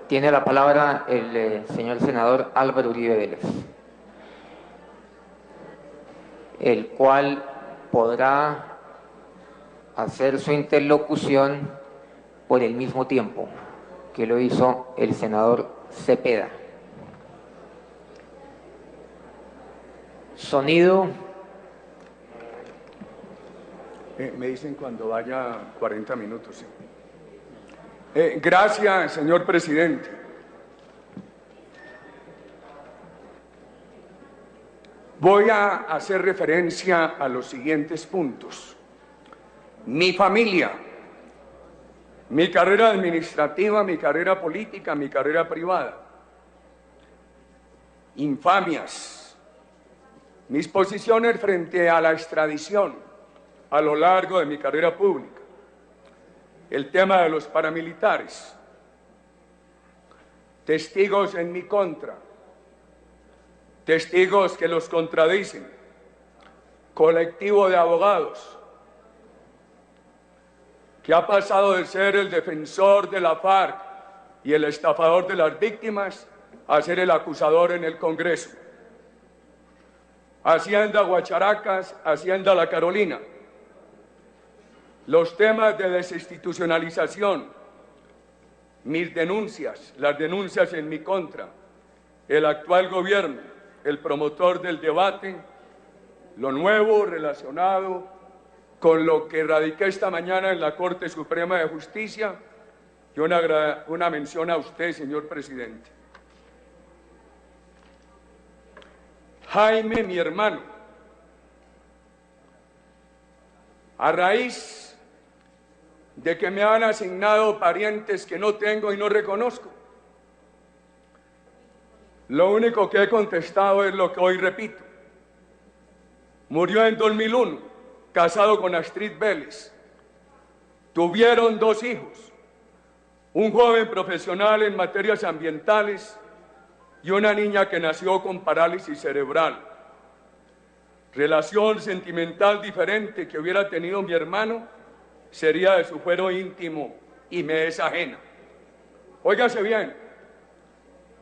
Tiene la palabra el señor senador Álvaro Uribe Vélez, el cual podrá hacer su interlocución por el mismo tiempo que lo hizo el senador Cepeda. Sonido. Me dicen cuando vaya 40 minutos. Sí. Gracias, señor presidente. Voy a hacer referencia a los siguientes puntos. Mi familia, mi carrera administrativa, mi carrera política, mi carrera privada. Infamias, mis posiciones frente a la extradición a lo largo de mi carrera pública. El tema de los paramilitares, testigos en mi contra, testigos que los contradicen, colectivo de abogados, que ha pasado de ser el defensor de la FARC y el estafador de las víctimas a ser el acusador en el Congreso. Hacienda Guacharacas, Hacienda La Carolina. Los temas de desinstitucionalización, mis denuncias, las denuncias en mi contra, el actual gobierno, el promotor del debate, lo nuevo relacionado con lo que radiqué esta mañana en la Corte Suprema de Justicia y una mención a usted, señor presidente. Jaime, mi hermano, a raíz de que me han asignado parientes que no tengo y no reconozco, lo único que he contestado es lo que hoy repito. Murió en 2001, casado con Astrid Vélez. Tuvieron 2 hijos, un joven profesional en materias ambientales y una niña que nació con parálisis cerebral. Relación sentimental diferente que hubiera tenido mi hermano sería de su fuero íntimo y me es ajena. Óigase bien,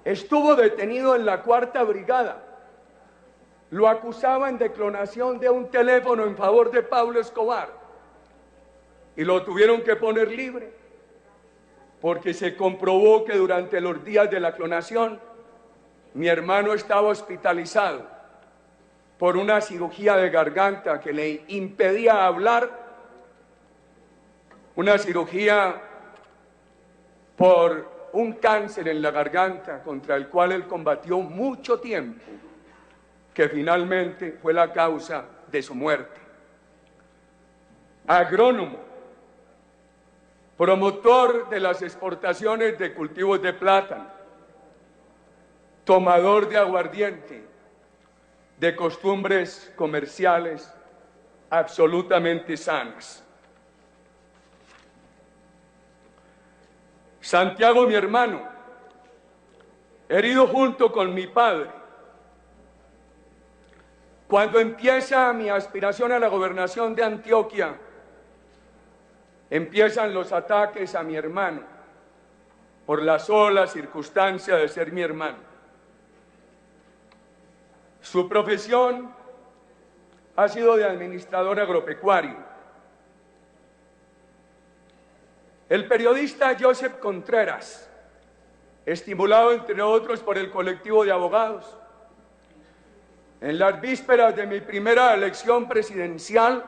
estuvo detenido en la 4ª Brigada. Lo acusaban de clonación de un teléfono en favor de Pablo Escobar y lo tuvieron que poner libre porque se comprobó que durante los días de la clonación mi hermano estaba hospitalizado por una cirugía de garganta que le impedía hablar, una cirugía por un cáncer en la garganta contra el cual él combatió mucho tiempo, que finalmente fue la causa de su muerte. Agrónomo, promotor de las exportaciones de cultivos de plátano, tomador de aguardiente, de costumbres comerciales absolutamente sanas. Santiago, mi hermano, herido junto con mi padre. Cuando empieza mi aspiración a la gobernación de Antioquia, empiezan los ataques a mi hermano por la sola circunstancia de ser mi hermano. Su profesión ha sido de administrador agropecuario. El periodista Joseph Contreras, estimulado entre otros por el colectivo de abogados, en las vísperas de mi primera elección presidencial,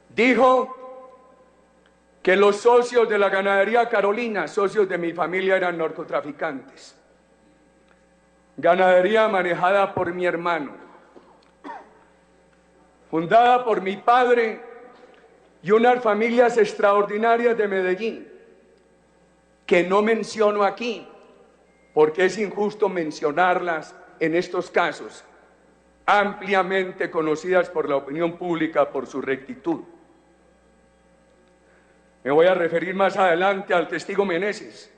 dijo que los socios de la ganadería Carolina, socios de mi familia, eran narcotraficantes. Ganadería manejada por mi hermano, fundada por mi padre y unas familias extraordinarias de Medellín, que no menciono aquí, porque es injusto mencionarlas en estos casos, ampliamente conocidas por la opinión pública por su rectitud. Me voy a referir más adelante al testigo Meneses,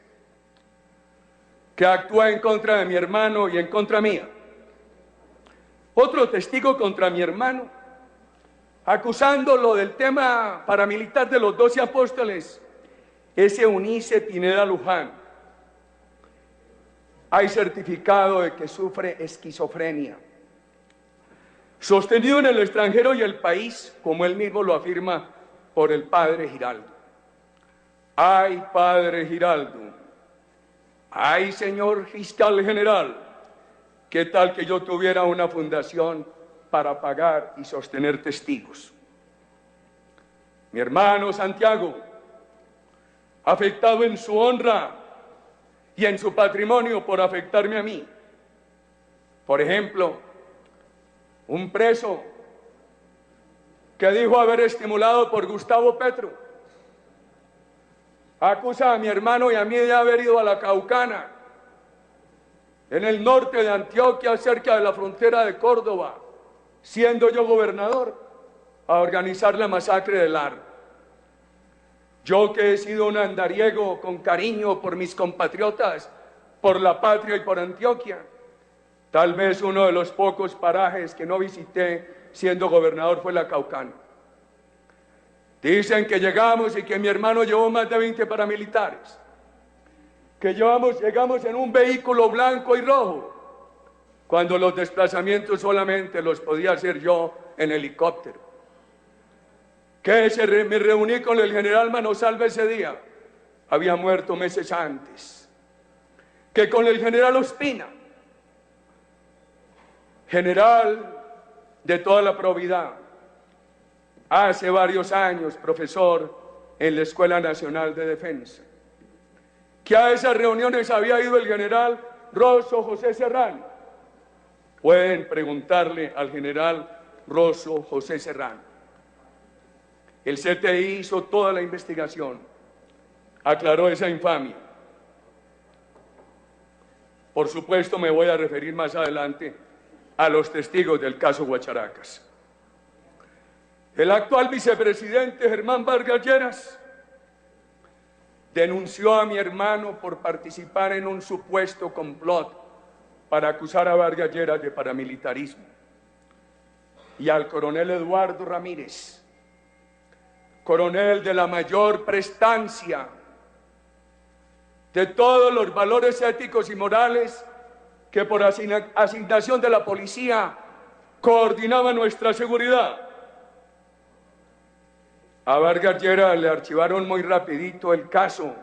que actúa en contra de mi hermano y en contra mía. Otro testigo contra mi hermano, acusándolo del tema paramilitar de los 12 apóstoles ese Eunice Pineda Luján. Hay certificado de que sufre esquizofrenia. Sostenido en el extranjero y el país, como él mismo lo afirma, por el padre Giraldo. Ay, padre Giraldo, ay, señor fiscal general, ¿qué tal que yo tuviera una fundación para pagar y sostener testigos? Mi hermano Santiago, afectado en su honra y en su patrimonio por afectarme a mí. Por ejemplo, un preso que dijo haber estimulado por Gustavo Petro acusa a mi hermano y a mí de haber ido a la Caucana, en el norte de Antioquia, cerca de la frontera de Córdoba, siendo yo gobernador, a organizar la masacre del Aro. Yo que he sido un andariego con cariño por mis compatriotas, por la patria y por Antioquia, tal vez uno de los pocos parajes que no visité siendo gobernador fue la Caucana. Dicen que llegamos y que mi hermano llevó más de 20 paramilitares, que llegamos en un vehículo blanco y rojo, cuando los desplazamientos solamente los podía hacer yo en helicóptero. Que me reuní con el general Manosalva ese día, había muerto meses antes. Que con el general Ospina, general de toda la probidad, hace varios años profesor en la Escuela Nacional de Defensa, que a esas reuniones había ido el general Rosso José Serrano. Pueden preguntarle al general Rosso José Serrano. El CTI hizo toda la investigación, aclaró esa infamia. Por supuesto, me voy a referir más adelante a los testigos del caso Guacharacas. El actual vicepresidente Germán Vargas Lleras denunció a mi hermano por participar en un supuesto complot para acusar a Vargas Lleras de paramilitarismo, y al coronel Eduardo Ramírez, coronel de la mayor prestancia, de todos los valores éticos y morales que por asignación de la policía coordinaba nuestra seguridad. A Vargas Lleras le archivaron muy rapidito el caso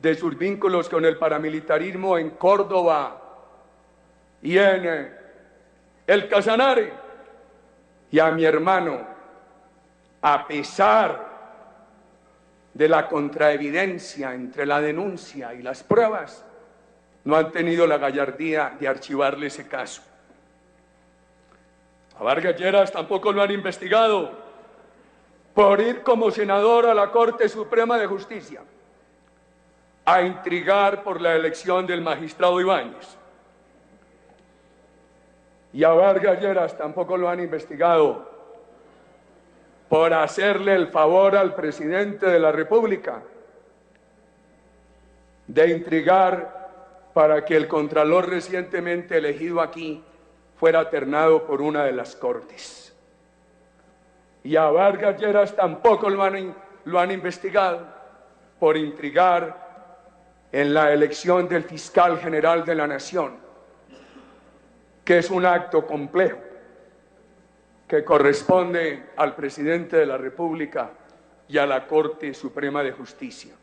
de sus vínculos con el paramilitarismo en Córdoba y en el Casanare. Y a mi hermano, a pesar de la contraevidencia entre la denuncia y las pruebas, no han tenido la gallardía de archivarle ese caso. A Vargas Lleras tampoco lo han investigado por ir como senador a la Corte Suprema de Justicia a intrigar por la elección del magistrado Ibáñez. Y a Vargas Lleras tampoco lo han investigado por hacerle el favor al presidente de la República de intrigar para que el contralor recientemente elegido aquí fuera ternado por una de las cortes. Y a Vargas Lleras tampoco lo han investigado por intrigar en la elección del fiscal general de la Nación, que es un acto complejo que corresponde al presidente de la República y a la Corte Suprema de Justicia.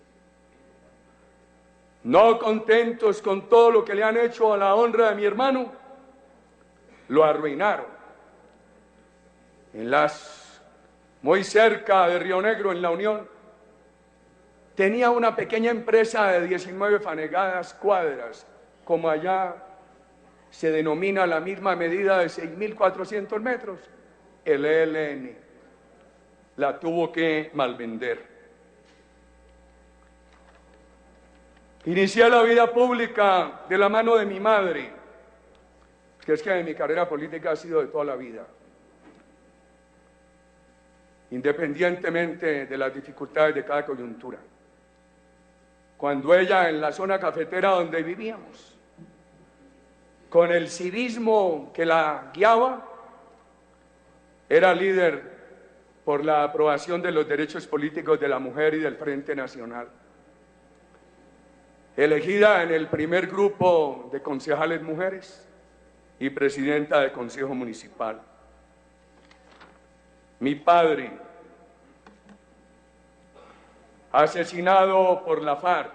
No contentos con todo lo que le han hecho a la honra de mi hermano, lo arruinaron. Muy cerca de Río Negro, en La Unión, tenía una pequeña empresa de 19 fanegadas cuadras, como allá se denomina la misma medida de 6.400 metros, el ELN. La tuvo que malvender. Inicié la vida pública de la mano de mi madre, que es que mi carrera política ha sido de toda la vida, independientemente de las dificultades de cada coyuntura. Cuando ella, en la zona cafetera donde vivíamos, con el civismo que la guiaba, era líder por la aprobación de los derechos políticos de la mujer y del Frente Nacional. Elegida en el primer grupo de concejales mujeres y presidenta del Consejo Municipal. Mi padre, asesinado por la FARC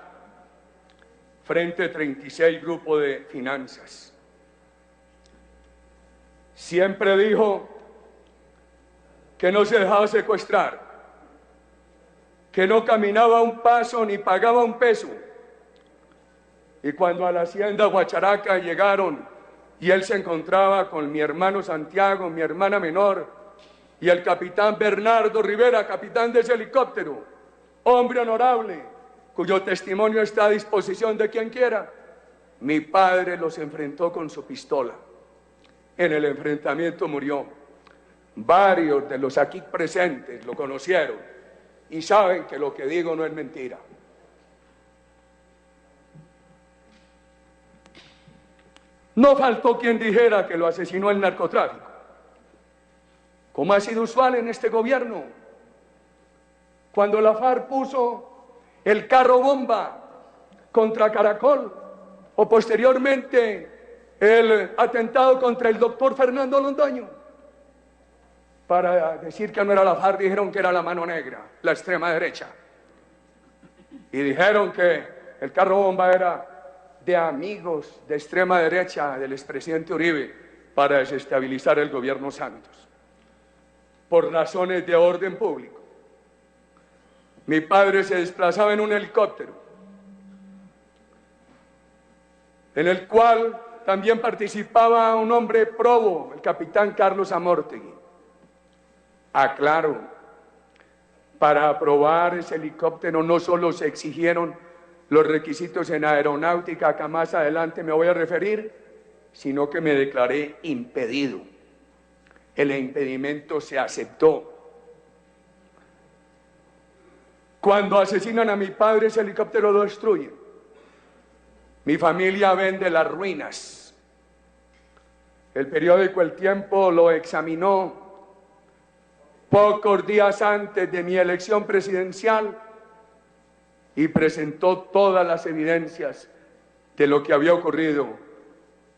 frente a 36 grupos de finanzas. Siempre dijo que no se dejaba secuestrar, que no caminaba un paso ni pagaba un peso. Y cuando a la hacienda Guacharaca llegaron y él se encontraba con mi hermano Santiago, mi hermana menor, y el capitán Bernardo Rivera, capitán de ese helicóptero, hombre honorable, cuyo testimonio está a disposición de quien quiera, mi padre los enfrentó con su pistola. En el enfrentamiento murió. Varios de los aquí presentes lo conocieron y saben que lo que digo no es mentira. No faltó quien dijera que lo asesinó el narcotráfico, como ha sido usual en este gobierno. Cuando la FARC puso el carro bomba contra Caracol, o posteriormente el atentado contra el doctor Fernando Londoño, para decir que no era la FARC, dijeron que era la mano negra, la extrema derecha. Y dijeron que el carro bomba era de amigos de extrema derecha del expresidente Uribe para desestabilizar el gobierno Santos, por razones de orden público. Mi padre se desplazaba en un helicóptero, en el cual también participaba un hombre probo, el capitán Carlos Amórtegui. Aclaro, para aprobar ese helicóptero no solo se exigieron los requisitos en aeronáutica, que más adelante me voy a referir, sino que me declaré impedido. El impedimento se aceptó. Cuando asesinan a mi padre, ese helicóptero lo destruyen. Mi familia vende las ruinas. El periódico El Tiempo lo examinó pocos días antes de mi elección presidencial y presentó todas las evidencias de lo que había ocurrido,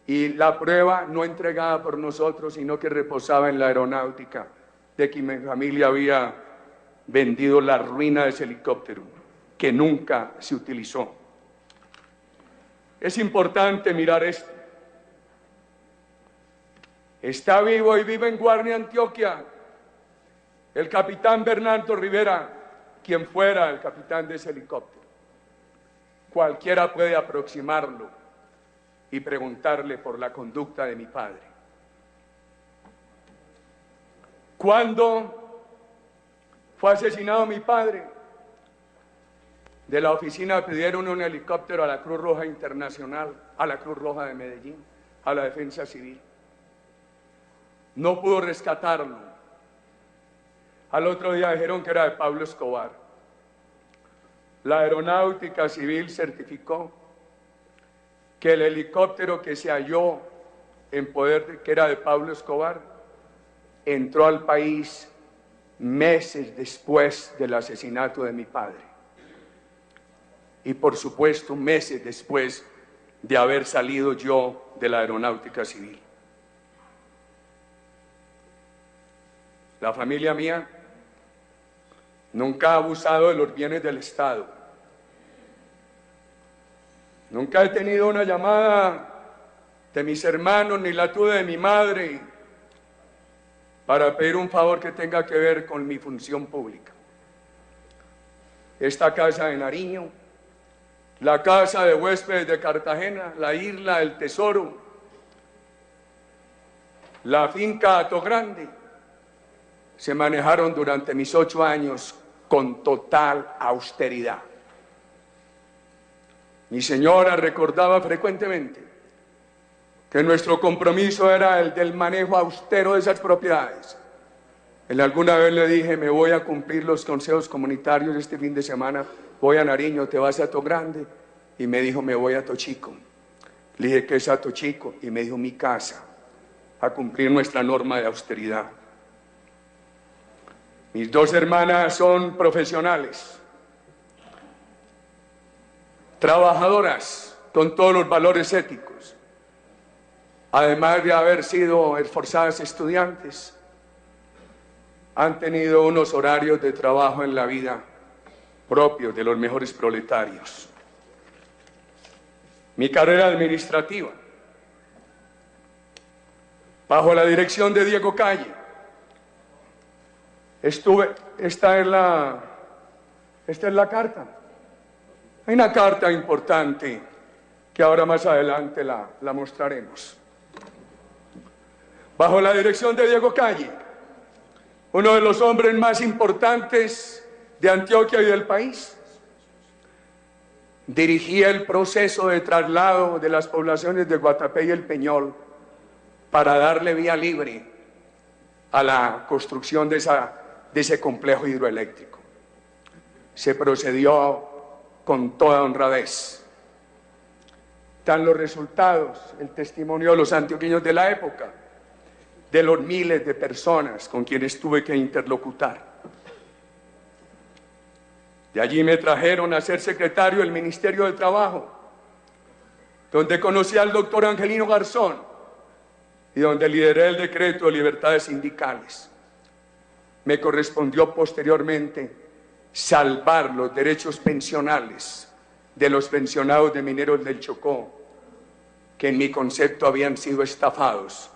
y la prueba no entregada por nosotros, sino que reposaba en la aeronáutica, de que mi familia había vendido la ruina de ese helicóptero, que nunca se utilizó. Es importante mirar esto. Está vivo y vive en Guarne, Antioquia, el capitán Bernardo Rivera, quien fuera el capitán de ese helicóptero. Cualquiera puede aproximarlo y preguntarle por la conducta de mi padre. ¿Cuándo fue asesinado mi padre? De la oficina pidieron un helicóptero a la Cruz Roja Internacional, a la Cruz Roja de Medellín, a la Defensa Civil. No pudo rescatarlo. Al otro día dijeron que era de Pablo Escobar. La Aeronáutica Civil certificó que el helicóptero que se halló en poder, que era de Pablo Escobar, entró al país meses después del asesinato de mi padre. Y por supuesto, meses después de haber salido yo de la Aeronáutica Civil. La familia mía nunca ha abusado de los bienes del Estado. Nunca he tenido una llamada de mis hermanos, ni la tuve de mi madre, para pedir un favor que tenga que ver con mi función pública. Esta casa de Nariño, la casa de huéspedes de Cartagena, la isla del Tesoro, la finca Atogrande, se manejaron durante mis 8 años con total austeridad. Mi señora recordaba frecuentemente que nuestro compromiso era el del manejo austero de esas propiedades. Alguna vez le dije, me voy a cumplir los consejos comunitarios este fin de semana, voy a Nariño, ¿te vas a Atogrande? Y me dijo, me voy a Tochico. Le dije, ¿qué es a Tochico? Y me dijo, mi casa, a cumplir nuestra norma de austeridad. Mis dos hermanas son profesionales, trabajadoras con todos los valores éticos. Además de haber sido esforzadas estudiantes, han tenido unos horarios de trabajo en la vida propios de los mejores proletarios. Mi carrera administrativa, bajo la dirección de Diego Calle, esta es la carta. Hay una carta importante que ahora más adelante la mostraremos. Bajo la dirección de Diego Calle, uno de los hombres más importantes de Antioquia y del país, dirigía el proceso de traslado de las poblaciones de Guatapé y El Peñol para darle vía libre a la construcción de ese complejo hidroeléctrico. Se procedió con toda honradez. Están los resultados, el testimonio de los antioqueños de la época, de los miles de personas con quienes tuve que interlocutar. De allí me trajeron a ser secretario del Ministerio de Trabajo, donde conocí al doctor Angelino Garzón y donde lideré el decreto de libertades sindicales. Me correspondió posteriormente salvar los derechos pensionales de los pensionados de Mineros del Chocó, que en mi concepto habían sido estafados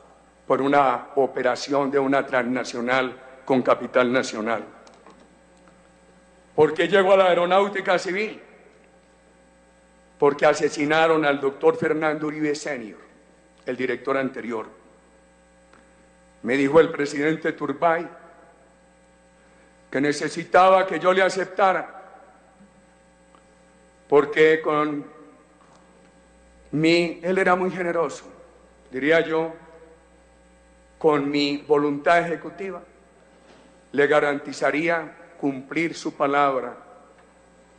por una operación de una transnacional con capital nacional. ¿Por qué llegó a la aeronáutica civil? Porque asesinaron al doctor Fernando Uribe Senior, el director anterior. Me dijo el presidente Turbay que necesitaba que yo le aceptara, porque él era muy generoso, diría yo, con mi voluntad ejecutiva, le garantizaría cumplir su palabra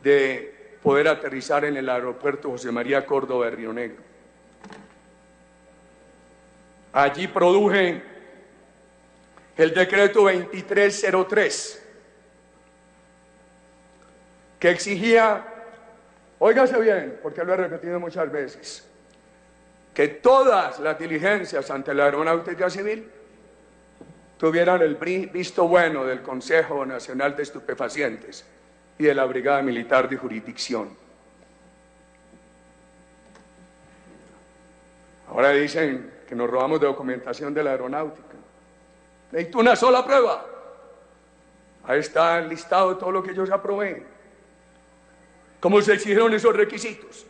de poder aterrizar en el aeropuerto José María Córdoba de Río Negro. Allí produje el decreto 2303, que exigía, óigase bien, porque lo he repetido muchas veces, que todas las diligencias ante la aeronáutica civil tuvieran el visto bueno del Consejo Nacional de Estupefacientes y de la Brigada Militar de Jurisdicción. Ahora dicen que nos robamos de documentación de la aeronáutica. Necesito una sola prueba. Ahí está el listado de todo lo que yo aprobé. ¿Cómo se exigieron esos requisitos?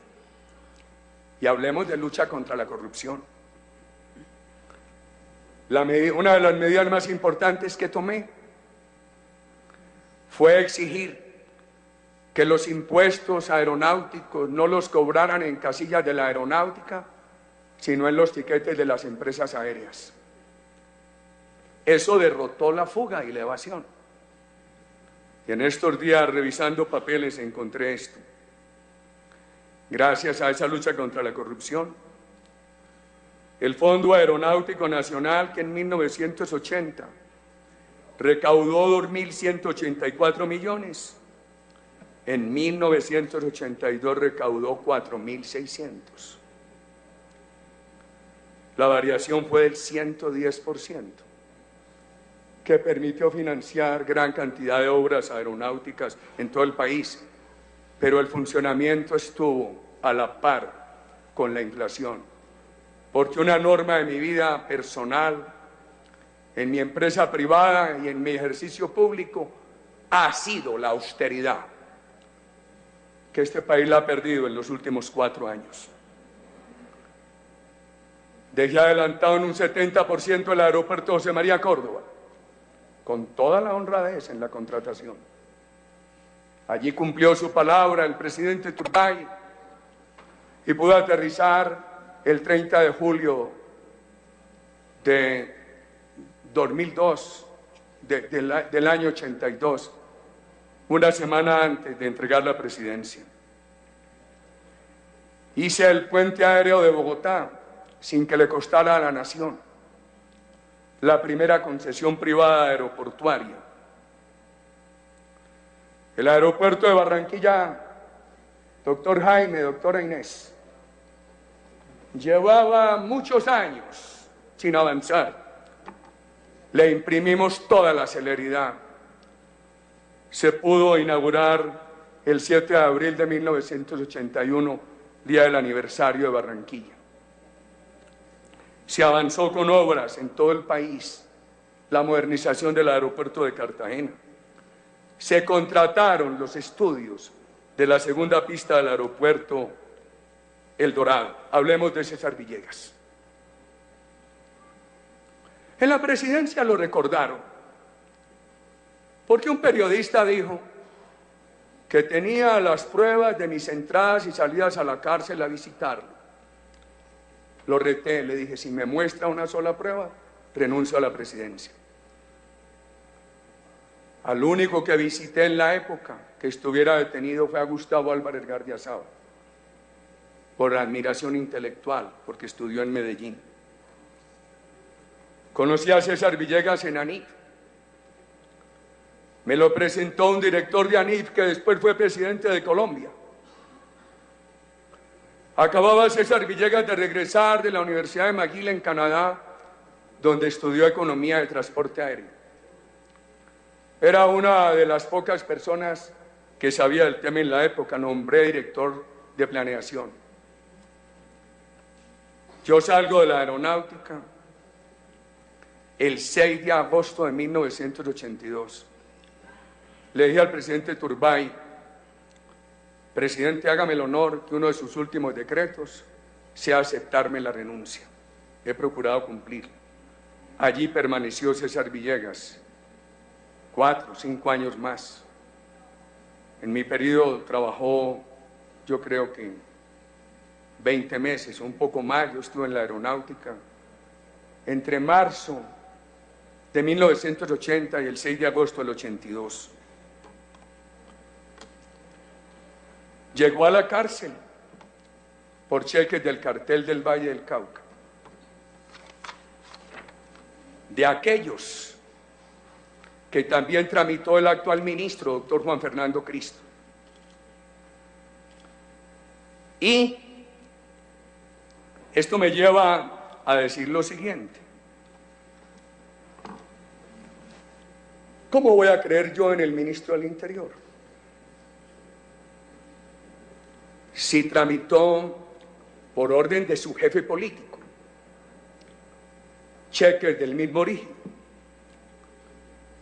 Y hablemos de lucha contra la corrupción. Una de las medidas más importantes que tomé fue exigir que los impuestos aeronáuticos no los cobraran en casillas de la aeronáutica, sino en los tiquetes de las empresas aéreas. Eso derrotó la fuga y la evasión. Y en estos días, revisando papeles, encontré esto. Gracias a esa lucha contra la corrupción, el Fondo Aeronáutico Nacional, que en 1980 recaudó 2.184 millones, en 1982 recaudó 4.600. La variación fue del 110%, que permitió financiar gran cantidad de obras aeronáuticas en todo el país, pero el funcionamiento estuvo a la par con la inflación. Porque una norma de mi vida personal, en mi empresa privada y en mi ejercicio público, ha sido la austeridad, que este país la ha perdido en los últimos 4 años. Dejé adelantado en un 70% el aeropuerto José María Córdoba, con toda la honradez en la contratación. Allí cumplió su palabra el presidente Turbay y pudo aterrizar el 30 de julio de 2002, del año 82, una semana antes de entregar la presidencia. Hice el puente aéreo de Bogotá sin que le costara a la nación, la primera concesión privada aeroportuaria El aeropuerto de Barranquilla, doctor Jaime, doctora Inés, llevaba muchos años sin avanzar. Le imprimimos toda la celeridad. Se pudo inaugurar el 7 de abril de 1981, día del aniversario de Barranquilla. Se avanzó con obras en todo el país, la modernización del aeropuerto de Cartagena. Se contrataron los estudios de la segunda pista del aeropuerto El Dorado. Hablemos de César Villegas. En la presidencia lo recordaron, porque un periodista dijo que tenía las pruebas de mis entradas y salidas a la cárcel a visitarlo. Lo reté, le dije, si me muestra una sola prueba, renuncio a la presidencia. Al único que visité en la época que estuviera detenido fue a Gustavo Álvarez Gardiazabal, por admiración intelectual, porque estudió en Medellín. Conocí a César Villegas en ANIF. Me lo presentó un director de ANIF que después fue presidente de Colombia. Acababa César Villegas de regresar de la Universidad de McGill en Canadá, donde estudió economía de transporte aéreo. Era una de las pocas personas que sabía del tema en la época. Nombré director de planeación. Yo salgo de la aeronáutica el 6 de agosto de 1982. Le dije al presidente Turbay, presidente, hágame el honor que uno de sus últimos decretos sea aceptarme la renuncia. He procurado cumplir. Allí permaneció César Villegas 4 o 5 años más. En mi periodo trabajó, yo creo que 20 meses o un poco más. Yo estuve en la aeronáutica entre marzo de 1980 y el 6 de agosto del 82. Llegó a la cárcel por cheques del cartel del Valle del Cauca. De aquellos que también tramitó el actual ministro, doctor Juan Fernando Cristo. Y esto me lleva a decir lo siguiente. ¿Cómo voy a creer yo en el ministro del Interior? Si tramitó por orden de su jefe político cheques del mismo origen.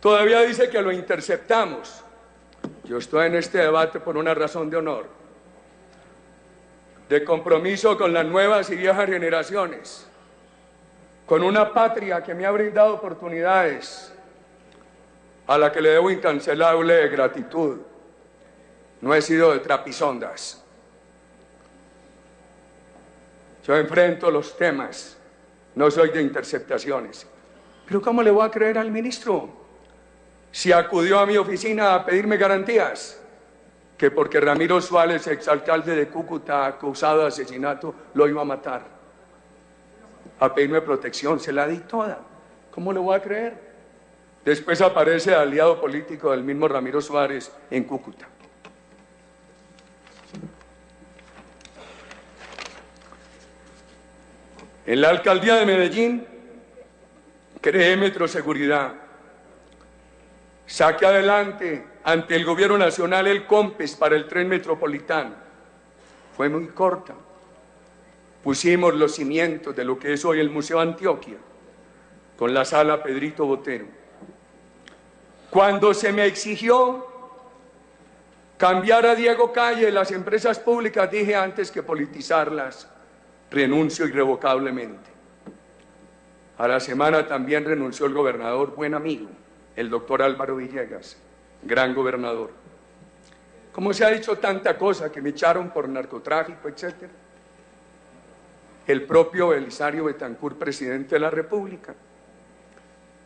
Todavía dice que lo interceptamos. Yo estoy en este debate por una razón de honor, de compromiso con las nuevas y viejas generaciones, con una patria que me ha brindado oportunidades, a la que le debo incancelable gratitud. No he sido de trapisondas. Yo enfrento los temas, no soy de interceptaciones. Pero ¿cómo le voy a creer al ministro si acudió a mi oficina a pedirme garantías? Que porque Ramiro Suárez, exalcalde de Cúcuta, acusado de asesinato, lo iba a matar. A pedirme protección, se la di toda. ¿Cómo le voy a creer? Después aparece el aliado político del mismo Ramiro Suárez en Cúcuta. En la alcaldía de Medellín creé Metroseguridad. Saqué adelante ante el gobierno nacional el COMPES para el tren metropolitano. Fue muy corta. Pusimos los cimientos de lo que es hoy el Museo Antioquia, con la sala Pedrito Botero. Cuando se me exigió cambiar a Diego Calle las empresas públicas, dije antes que politizarlas, renuncio irrevocablemente. A la semana también renunció el gobernador, buen amigo, el doctor Álvaro Villegas, gran gobernador. Como se ha dicho tanta cosa, que me echaron por narcotráfico, etc. El propio Belisario Betancur, presidente de la República,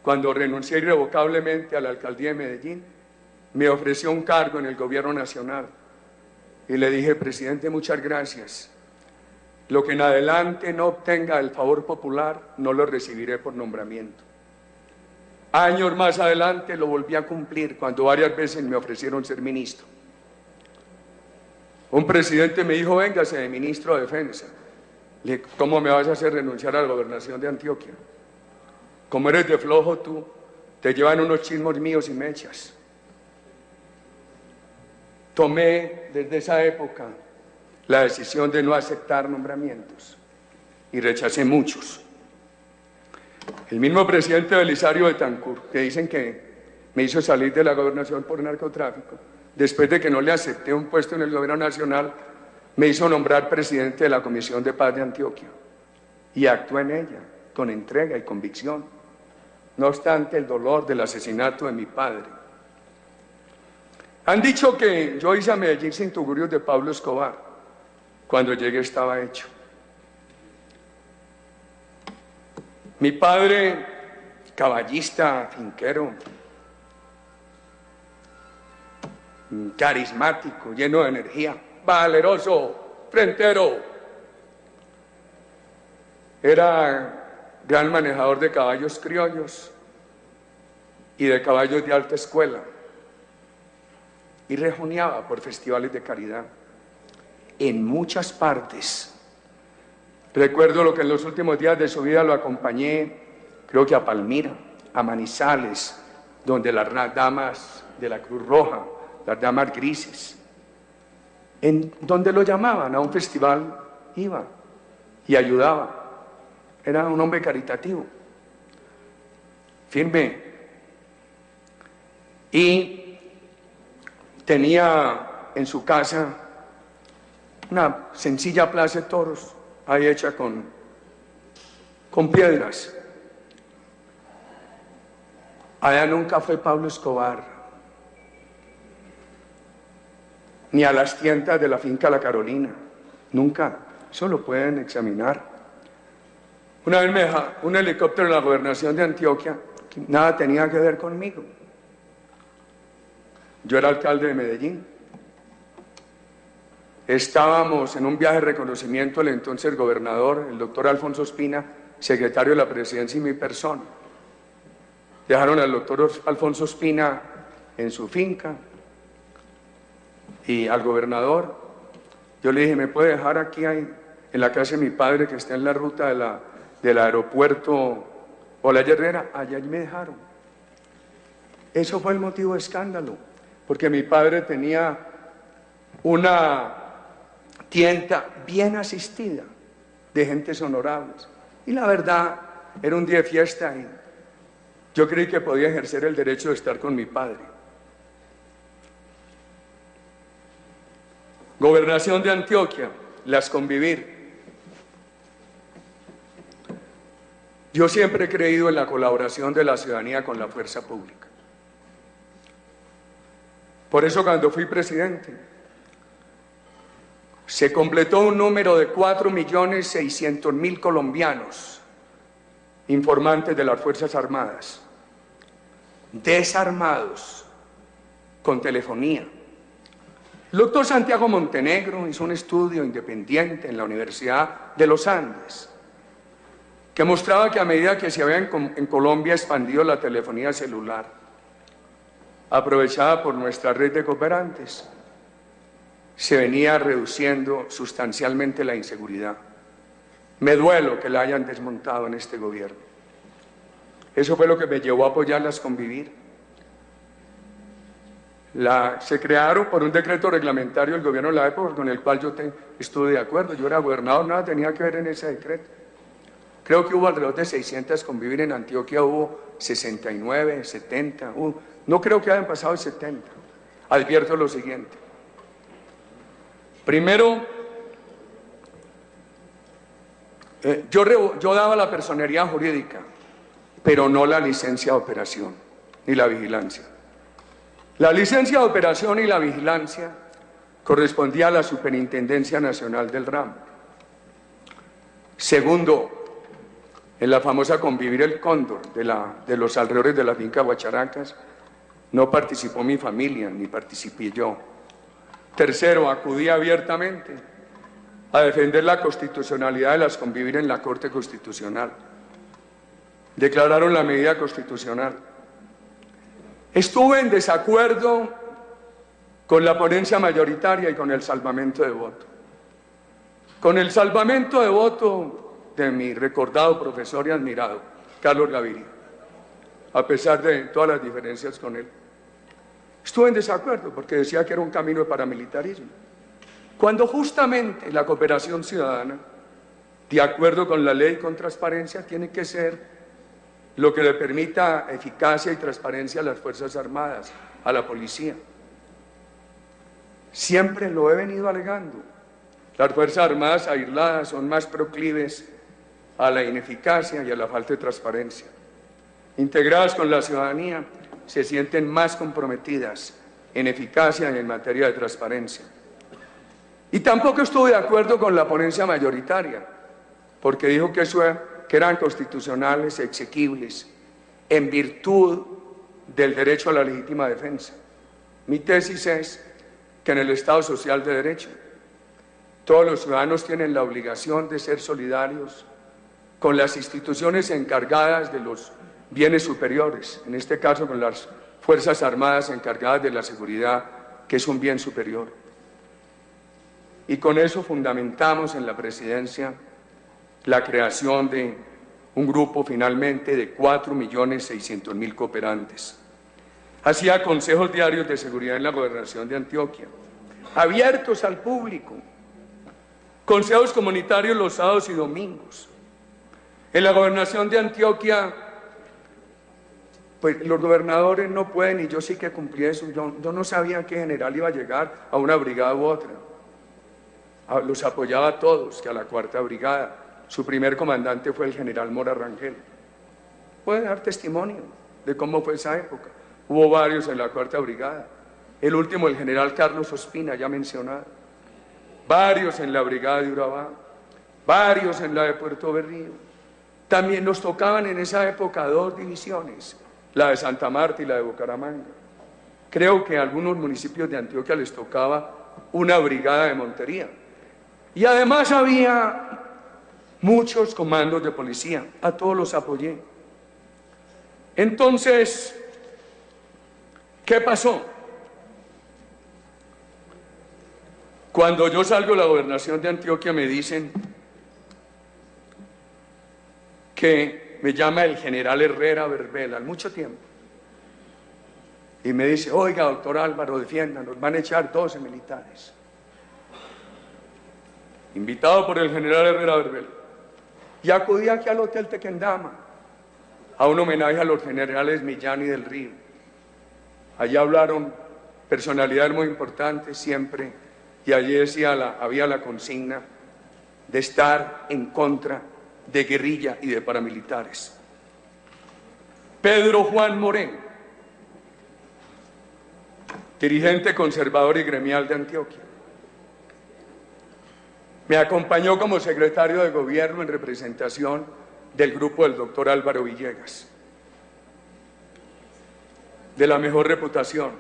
cuando renuncié irrevocablemente a la alcaldía de Medellín, me ofreció un cargo en el gobierno nacional. Y le dije, presidente, muchas gracias. Lo que en adelante no obtenga el favor popular, no lo recibiré por nombramiento. Años más adelante lo volví a cumplir cuando varias veces me ofrecieron ser ministro. Un presidente me dijo, véngase de ministro de Defensa. Le dije, ¿cómo me vas a hacer renunciar a la gobernación de Antioquia? Como eres de flojo tú, te llevan unos chismos míos y me echas. Tomé desde esa época la decisión de no aceptar nombramientos y rechacé muchos. El mismo presidente Belisario Betancur, que dicen que me hizo salir de la gobernación por narcotráfico, después de que no le acepté un puesto en el gobierno nacional, me hizo nombrar presidente de la Comisión de Paz de Antioquia y actué en ella con entrega y convicción, no obstante el dolor del asesinato de mi padre. Han dicho que yo hice a Medellín sin tugurios de Pablo Escobar. Cuando llegué estaba hecho. Mi padre, caballista, finquero, carismático, lleno de energía, valeroso, frentero. Era gran manejador de caballos criollos y de caballos de alta escuela. Y rejoneaba por festivales de caridad en muchas partes. Recuerdo lo que en los últimos días de su vida lo acompañé, creo que a Palmira, a Manizales, donde las damas de la Cruz Roja, las damas grises, en donde lo llamaban a un festival, iba y ayudaba. Era un hombre caritativo, firme, y tenía en su casa una sencilla plaza de toros, ahí hecha con piedras. Allá nunca fue Pablo Escobar, ni a las tiendas de la finca La Carolina, nunca. Eso lo pueden examinar. Una vez me dejó un helicóptero en la gobernación de Antioquia, que nada tenía que ver conmigo. Yo era alcalde de Medellín. Estábamos en un viaje de reconocimiento al entonces gobernador, el doctor Alfonso Ospina, secretario de la presidencia, y mi persona. Dejaron al doctor Alfonso Ospina en su finca y al gobernador. Yo le dije, ¿me puede dejar aquí en la casa de mi padre que está en la ruta del aeropuerto Olaya Herrera? Allá me dejaron. Eso fue el motivo de escándalo, porque mi padre tenía una tienda bien asistida de gentes honorables. Y la verdad, era un día de fiesta y yo creí que podía ejercer el derecho de estar con mi padre. Gobernación de Antioquia, Las Convivir. Yo siempre he creído en la colaboración de la ciudadanía con la fuerza pública. Por eso cuando fui presidente, se completó un número de 4.600.000 colombianos informantes de las Fuerzas Armadas, desarmados, con telefonía. El doctor Santiago Montenegro hizo un estudio independiente en la Universidad de los Andes que mostraba que a medida que se había en Colombia expandido la telefonía celular, aprovechada por nuestra red de cooperantes, se venía reduciendo sustancialmente la inseguridad. Me duelo que la hayan desmontado en este gobierno. Eso fue lo que me llevó a apoyarlas Convivir. Se crearon por un decreto reglamentario del gobierno de la época con el cual yo estuve de acuerdo. Yo era gobernador, nada tenía que ver en ese decreto. Creo que hubo alrededor de 600 Convivir en Antioquia, hubo 69, 70, no creo que hayan pasado de 70. Advierto lo siguiente. Primero, yo daba la personería jurídica, pero no la licencia de operación ni la vigilancia. La licencia de operación y la vigilancia correspondía a la Superintendencia Nacional del RAM. Segundo, en la famosa Convivir El Cóndor de los alrededores de la finca Guacharacas, no participó mi familia, ni participé yo. Tercero, acudí abiertamente a defender la constitucionalidad de las Convivir en la Corte Constitucional. Declararon la medida constitucional. Estuve en desacuerdo con la ponencia mayoritaria y con el salvamento de voto. Con el salvamento de voto de mi recordado profesor y admirado, Carlos Gaviria, a pesar de todas las diferencias con él. Estuve en desacuerdo porque decía que era un camino de paramilitarismo, cuando justamente la cooperación ciudadana, de acuerdo con la ley y con transparencia, tiene que ser lo que le permita eficacia y transparencia a las Fuerzas Armadas, a la policía. Siempre lo he venido alegando. Las Fuerzas Armadas aisladas son más proclives a la ineficacia y a la falta de transparencia. Integradas con la ciudadanía, se sienten más comprometidas en eficacia y en materia de transparencia. Y tampoco estuve de acuerdo con la ponencia mayoritaria, porque dijo que eran constitucionales, exequibles, en virtud del derecho a la legítima defensa. Mi tesis es que en el Estado Social de Derecho, todos los ciudadanos tienen la obligación de ser solidarios con las instituciones encargadas de los bienes superiores, en este caso con las Fuerzas Armadas encargadas de la seguridad, que es un bien superior. Y con eso fundamentamos en la presidencia la creación de un grupo finalmente de 4.600.000 cooperantes. Hacía consejos diarios de seguridad en la gobernación de Antioquia, abiertos al público, consejos comunitarios los sábados y domingos. En la gobernación de Antioquia, pues los gobernadores no pueden, y yo sí que cumplí eso. Yo no sabía que general iba a llegar a una brigada u otra. Los apoyaba a todos, que a la 4ª brigada. Su primer comandante fue el general Mora Rangel. Puede dar testimonio de cómo fue esa época. Hubo varios en la 4ª brigada. El último, el general Carlos Ospina, ya mencionado. Varios en la brigada de Urabá. Varios en la de Puerto Berrío. También nos tocaban en esa época 2 divisiones, la de Santa Marta y la de Bucaramanga. Creo que a algunos municipios de Antioquia les tocaba una brigada de Montería. Y además había muchos comandos de policía, a todos los apoyé. Entonces, ¿qué pasó? Cuando yo salgo de la gobernación de Antioquia me dicen que me llama el general Herrera Verbel al mucho tiempo y me dice: oiga, doctor Álvaro, defiéndanos, van a echar 12 militares. Invitado por el general Herrera Verbel, y acudí aquí al Hotel Tequendama a un homenaje a los generales Millán y del Río. Allí hablaron personalidades muy importantes siempre, y allí había la consigna de estar en contra de guerrilla y de paramilitares. Pedro Juan Moreno, dirigente conservador y gremial de Antioquia, me acompañó como secretario de gobierno en representación del grupo del doctor Álvaro Villegas, de la mejor reputación.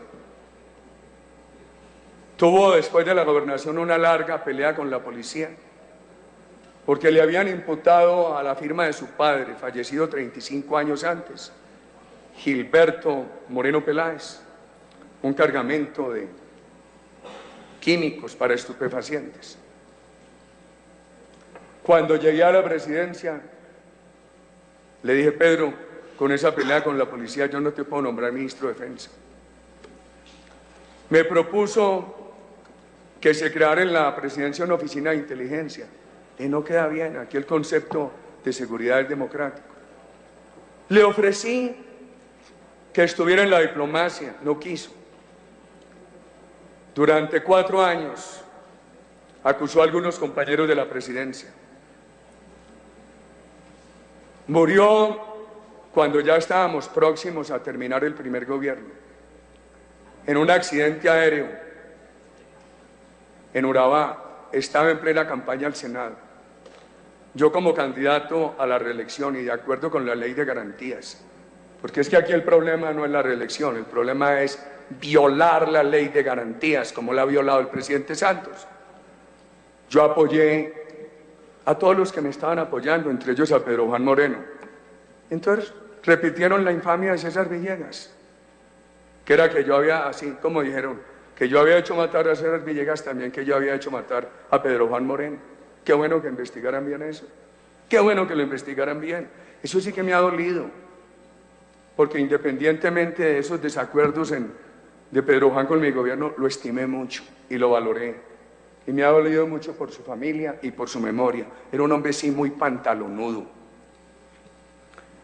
Tuvo después de la gobernación una larga pelea con la policía, porque le habían imputado a la firma de su padre, fallecido 35 años antes, Gilberto Moreno Peláez, un cargamento de químicos para estupefacientes. Cuando llegué a la presidencia, le dije: Pedro, con esa pelea con la policía yo no te puedo nombrar ministro de Defensa. Me propuso que se creara en la presidencia una oficina de inteligencia. Y no queda bien, aquí el concepto de seguridad es democrático. Le ofrecí que estuviera en la diplomacia, no quiso. Durante 4 años acusó a algunos compañeros de la presidencia. Murió cuando ya estábamos próximos a terminar el primer gobierno, en un accidente aéreo en Urabá. Estaba en plena campaña al Senado. Yo como candidato a la reelección y de acuerdo con la ley de garantías, porque es que aquí el problema no es la reelección, el problema es violar la ley de garantías como la ha violado el presidente Santos. Yo apoyé a todos los que me estaban apoyando, entre ellos a Pedro Juan Moreno. Entonces repitieron la infamia de César Villegas. que era que yo había, así como dijeron, que yo había hecho matar a César Villegas, también que yo había hecho matar a Pedro Juan Moreno. Qué bueno que investigaran bien eso. Qué bueno que lo investigaran bien. Eso sí que me ha dolido, porque independientemente de esos desacuerdos de Pedro Juan con mi gobierno, lo estimé mucho y lo valoré. Y me ha dolido mucho por su familia y por su memoria. Era un hombre sí muy pantalonudo.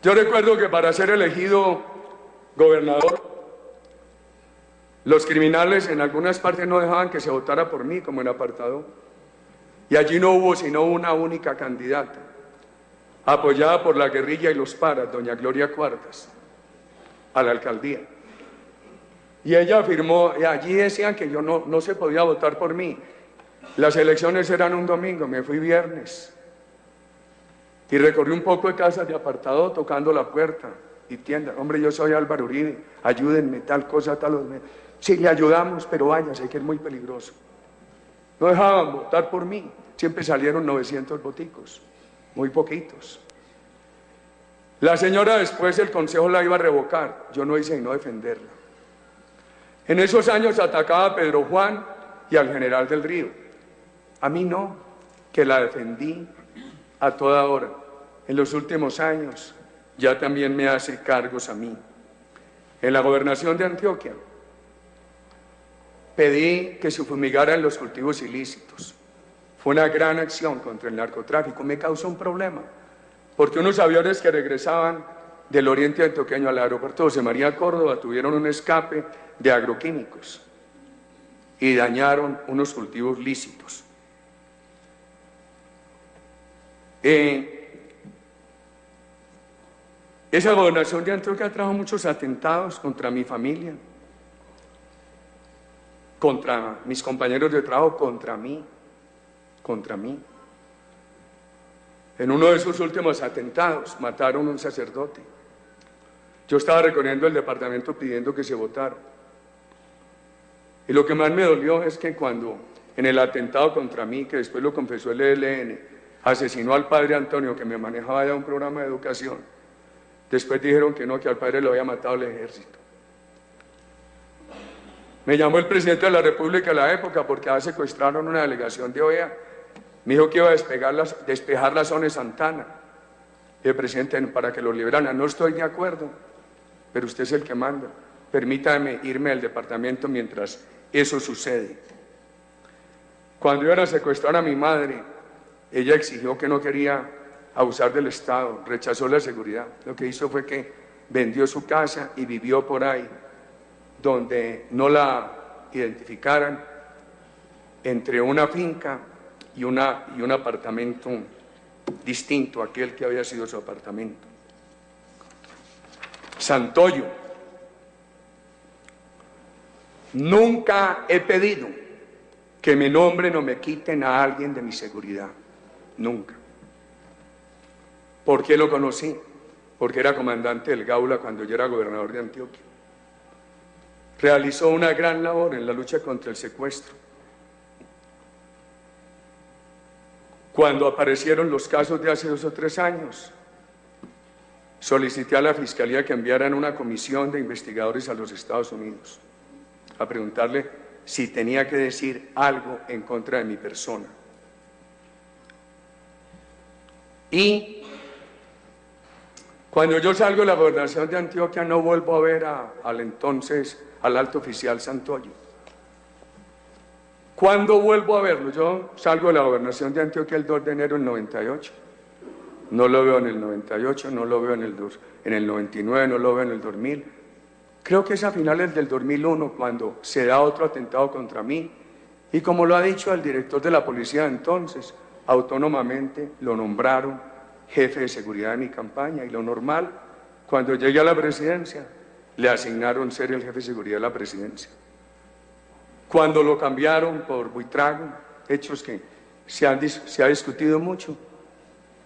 Yo recuerdo que para ser elegido gobernador, los criminales en algunas partes no dejaban que se votara por mí, como en Apartadó. Y allí no hubo sino una única candidata, apoyada por la guerrilla y los paras, doña Gloria Cuartas, a la alcaldía. Y ella afirmó, y allí decían que yo no se podía votar por mí. Las elecciones eran un domingo, me fui viernes. Y recorrí un poco de casas de Apartadó tocando la puerta y tiendas. Hombre, yo soy Álvaro Uribe, ayúdenme, tal cosa, tal. Sí, le ayudamos, pero vaya, sé que es muy peligroso. No dejaban votar por mí, siempre salieron 900 voticos, muy poquitos. La señora después el consejo la iba a revocar, yo no hice sino defenderla. En esos años atacaba a Pedro Juan y al general del Río. A mí no, que la defendí a toda hora. En los últimos años ya también me hace cargos a mí. En la gobernación de Antioquia pedí que se fumigaran los cultivos ilícitos. Fue una gran acción contra el narcotráfico. Me causó un problema, porque unos aviones que regresaban del oriente antioqueño al aeropuerto José María Córdoba tuvieron un escape de agroquímicos y dañaron unos cultivos lícitos. Esa gobernación de Antioquia trajo muchos atentados contra mi familia, contra mis compañeros de trabajo, contra mí. En uno de esos últimos atentados mataron a un sacerdote. Yo estaba recorriendo el departamento pidiendo que se votara. Y lo que más me dolió es que cuando en el atentado contra mí, que después lo confesó el ELN, asesinó al padre Antonio, que me manejaba ya un programa de educación, después dijeron que no, que al padre lo había matado el ejército. Me llamó el presidente de la República de la época porque secuestraron una delegación de OEA. Me dijo que iba a despejar la zona de Santana. Y el presidente, para que lo liberaran, no estoy de acuerdo, pero usted es el que manda. Permítame irme al departamento mientras eso sucede. Cuando iban a secuestrar a mi madre, ella exigió que no quería abusar del Estado, rechazó la seguridad. Lo que hizo fue que vendió su casa y vivió por ahí, donde no la identificaran, entre una finca y un apartamento distinto a aquel que había sido su apartamento. Santoyo. Nunca he pedido que me nombren o me quiten a alguien de mi seguridad. Nunca. ¿Por qué lo conocí? Porque era comandante del Gaula cuando yo era gobernador de Antioquia. Realizó una gran labor en la lucha contra el secuestro. Cuando aparecieron los casos de hace 2 o 3 años, solicité a la Fiscalía que enviaran una comisión de investigadores a los Estados Unidos a preguntarle si tenía que decir algo en contra de mi persona. Y cuando yo salgo de la gobernación de Antioquia no vuelvo a ver al alto oficial Santoyo. ¿Cuándo vuelvo a verlo? Yo salgo de la gobernación de Antioquia el 2 de enero del 98. No lo veo en el 98, no lo veo en el 99, no lo veo en el 2000. Creo que es a finales del 2001 cuando se da otro atentado contra mí. Y como lo ha dicho el director de la policía entonces, autónomamente lo nombraron jefe de seguridad de mi campaña. Y lo normal, cuando llegué a la presidencia, le asignaron ser el jefe de seguridad de la presidencia. Cuando lo cambiaron por Buitrago, hechos que se ha discutido mucho,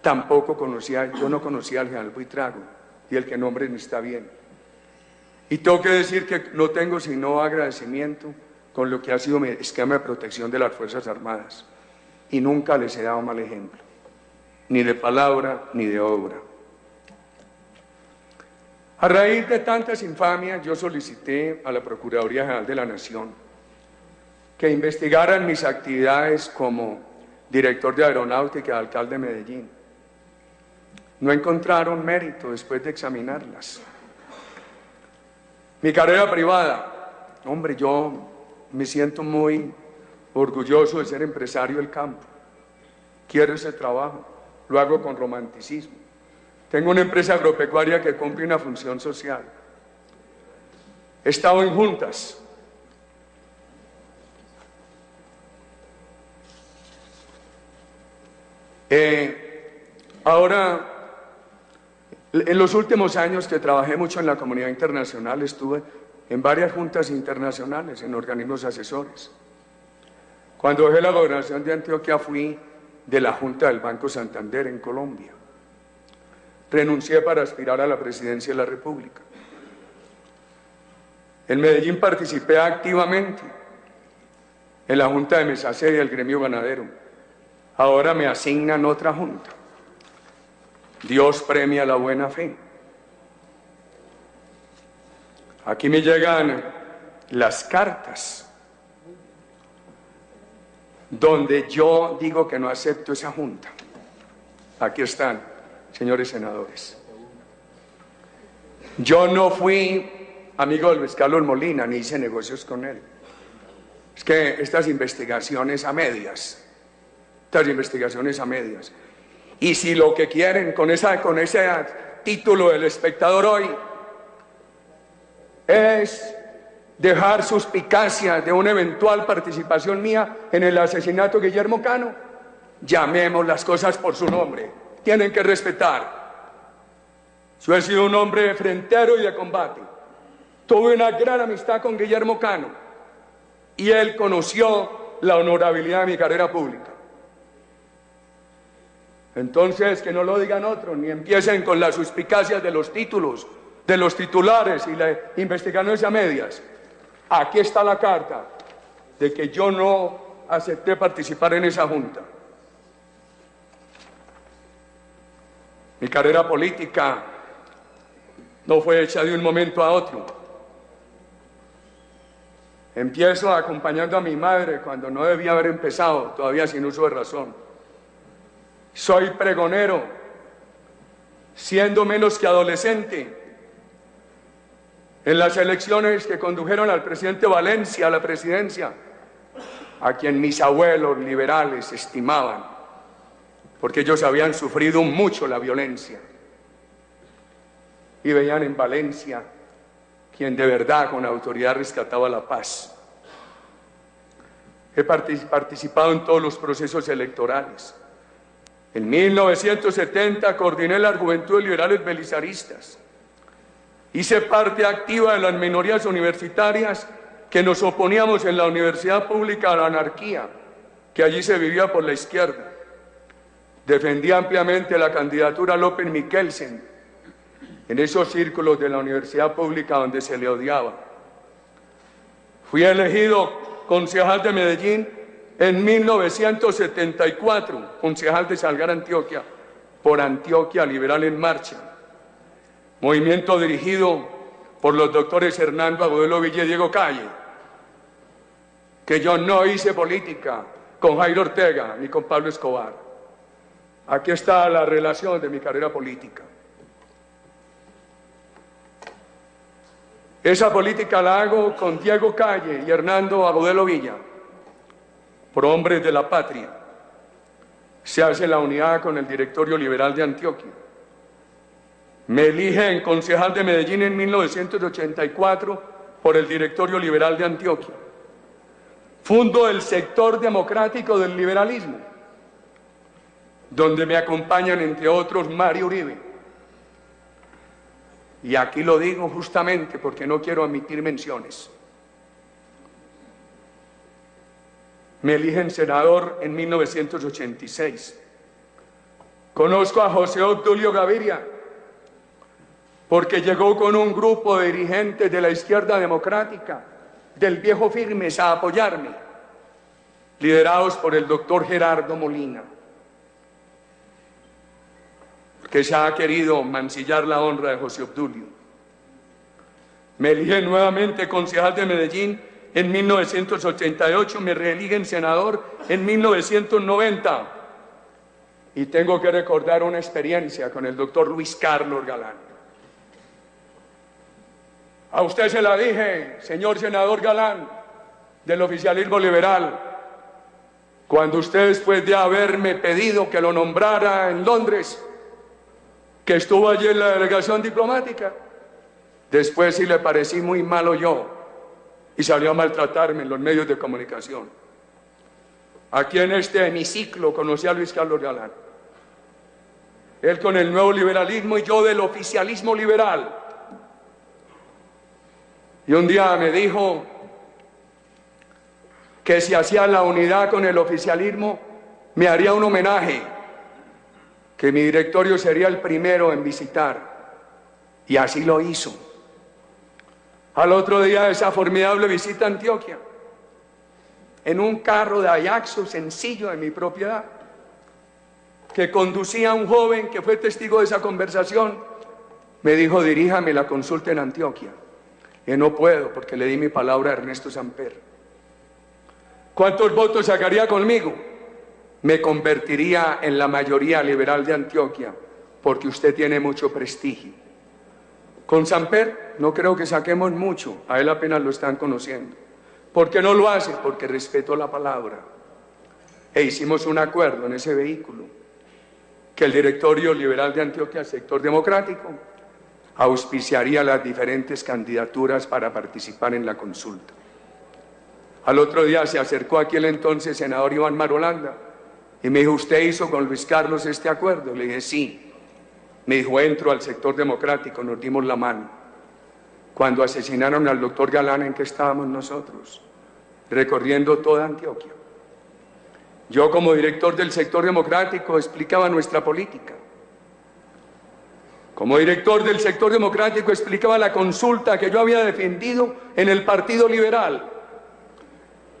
yo no conocía al general Buitrago, y el que nombren está bien. Y tengo que decir que no tengo sino agradecimiento con lo que ha sido mi esquema de protección de las Fuerzas Armadas, y nunca les he dado mal ejemplo, ni de palabra ni de obra. A raíz de tantas infamias, yo solicité a la Procuraduría General de la Nación que investigaran mis actividades como director de aeronáutica y alcalde de Medellín. No encontraron mérito después de examinarlas. Mi carrera privada, hombre, yo me siento muy orgulloso de ser empresario del campo. Quiero ese trabajo, lo hago con romanticismo. Tengo una empresa agropecuaria que cumple una función social. He estado en juntas. Ahora, en los últimos años que trabajé mucho en la comunidad internacional, estuve en varias juntas internacionales, en organismos asesores. Cuando dejé la gobernación de Antioquia fui de la Junta del Banco Santander en Colombia. Renuncié para aspirar a la presidencia de la República. En Medellín participé activamente en la Junta de Mesacé y del Gremio Ganadero. Ahora me asignan otra junta. Dios premia la buena fe. Aquí me llegan las cartas donde yo digo que no acepto esa junta. Aquí están, señores senadores. Yo no fui amigo de Luis Carlos Molina, ni hice negocios con él. Es que estas investigaciones a medias, y si lo que quieren con ese título del Espectador hoy es dejar suspicacia de una eventual participación mía en el asesinato de Guillermo Cano, llamemos las cosas por su nombre. Tienen que respetar. Yo he sido un hombre frentero y de combate. Tuve una gran amistad con Guillermo Cano y él conoció la honorabilidad de mi carrera pública. Entonces, que no lo digan otros, ni empiecen con las suspicacias de los títulos, de los titulares y las investigaciones a medias. Aquí está la carta de que yo no acepté participar en esa junta. Mi carrera política no fue hecha de un momento a otro. Empiezo acompañando a mi madre cuando no debía haber empezado, todavía sin uso de razón. Soy pregonero, siendo menos que adolescente, en las elecciones que condujeron al presidente Valencia a la presidencia, a quien mis abuelos liberales estimaban, porque ellos habían sufrido mucho la violencia y veían en Valencia quien de verdad con autoridad rescataba la paz. He participado en todos los procesos electorales. En 1970 coordiné las Juventudes Liberales Belisaristas. Hice parte activa de las minorías universitarias que nos oponíamos en la universidad pública a la anarquía, que allí se vivía por la izquierda. Defendí ampliamente la candidatura a López Michelsen en esos círculos de la universidad pública donde se le odiaba. Fui elegido concejal de Medellín en 1974, concejal de Salgar, Antioquia, por Antioquia Liberal en Marcha, movimiento dirigido por los doctores Hernando Agudelo Villa y Diego Calle, que yo no hice política con Jairo Ortega ni con Pablo Escobar. Aquí está la relación de mi carrera política. Esa política la hago con Diego Calle y Hernando Agudelo Villa, por hombres de la patria. Se hace la unidad con el Directorio Liberal de Antioquia. Me eligen concejal de Medellín en 1984 por el Directorio Liberal de Antioquia. Fundo el sector democrático del liberalismo, donde me acompañan, entre otros, Mario Uribe. Y aquí lo digo justamente porque no quiero omitir menciones. Me eligen senador en 1986. Conozco a José Obdulio Gaviria porque llegó con un grupo de dirigentes de la izquierda democrática, del viejo Firmes, a apoyarme, liderados por el doctor Gerardo Molina, que se ha querido mancillar la honra de José Obdulio. Me eligen nuevamente concejal de Medellín en 1988, me reeligen senador en 1990. Y tengo que recordar una experiencia con el doctor Luis Carlos Galán. A usted se la dije, señor senador Galán, del oficialismo liberal, cuando usted, después de haberme pedido que lo nombrara en Londres, que estuvo allí en la delegación diplomática, después sí le parecí muy malo yo y salió a maltratarme en los medios de comunicación. Aquí en este hemiciclo conocí a Luis Carlos Galán. Él con el nuevo liberalismo y yo del oficialismo liberal. Y un día me dijo que si hacía la unidad con el oficialismo, me haría un homenaje, que mi directorio sería el primero en visitar. Y así lo hizo. Al otro día de esa formidable visita a Antioquia, en un carro de Ajaxo sencillo de mi propiedad, que conducía a un joven que fue testigo de esa conversación, me dijo: diríjame la consulta en Antioquia. Y no puedo, porque le di mi palabra a Ernesto Samper. ¿Cuántos votos sacaría conmigo? Me convertiría en la mayoría liberal de Antioquia, porque usted tiene mucho prestigio. Con Samper no creo que saquemos mucho, a él apenas lo están conociendo. ¿Por qué no lo hace? Porque respeto la palabra. E hicimos un acuerdo en ese vehículo, que el directorio liberal de Antioquia, sector democrático, auspiciaría las diferentes candidaturas para participar en la consulta. Al otro día se acercó aquel entonces senador Iván Marulanda y me dijo: ¿usted hizo con Luis Carlos este acuerdo? Le dije: sí. Me dijo: entro al sector democrático, nos dimos la mano. Cuando asesinaron al doctor Galán, ¿en qué estábamos nosotros? Recorriendo toda Antioquia. Yo, como director del sector democrático, explicaba nuestra política. Como director del sector democrático explicaba la consulta que yo había defendido en el Partido Liberal.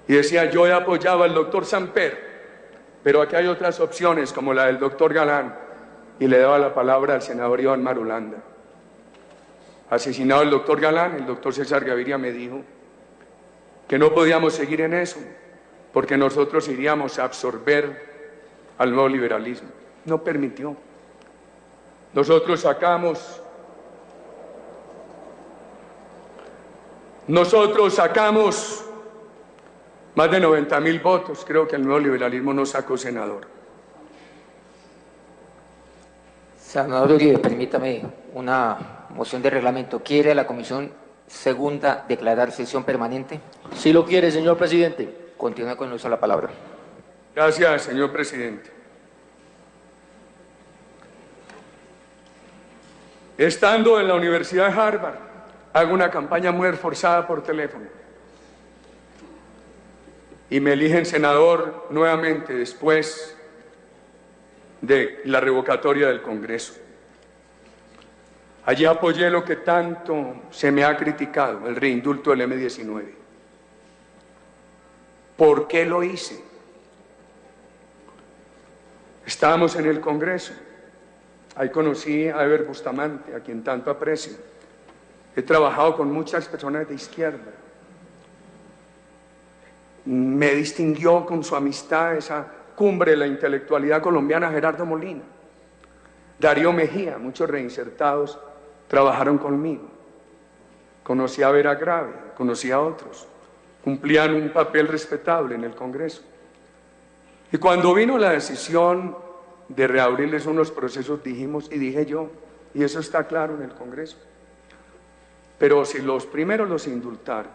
Y decía: yo he apoyado al doctor Samper, pero aquí hay otras opciones como la del doctor Galán. Y le daba la palabra al senador Iván Marulanda. Asesinado el doctor Galán, el doctor César Gaviria me dijo que no podíamos seguir en eso, porque nosotros iríamos a absorber al nuevo liberalismo. No permitió. Nosotros sacamos más de 90.000 votos. Creo que el nuevo liberalismo no sacó senador. Senador Uribe, permítame una moción de reglamento. ¿Quiere la Comisión Segunda declarar sesión permanente? Sí lo quiere, señor presidente. Continúe con el uso de la palabra. Gracias, señor presidente. Estando en la Universidad de Harvard, hago una campaña muy esforzada por teléfono. Y me eligen senador nuevamente después de la revocatoria del Congreso. Allí apoyé lo que tanto se me ha criticado, el reindulto del M-19. ¿Por qué lo hice? Estábamos en el Congreso. Ahí conocí a Eber Bustamante, a quien tanto aprecio. He trabajado con muchas personas de izquierda. Me distinguió con su amistad esa cumbre de la intelectualidad colombiana Gerardo Molina. Darío Mejía, muchos reinsertados trabajaron conmigo. Conocí a Vera Grave, conocí a otros. Cumplían un papel respetable en el Congreso. Y cuando vino la decisión de reabrirles unos procesos, dije yo, y eso está claro en el Congreso, pero si los primeros los indultaron,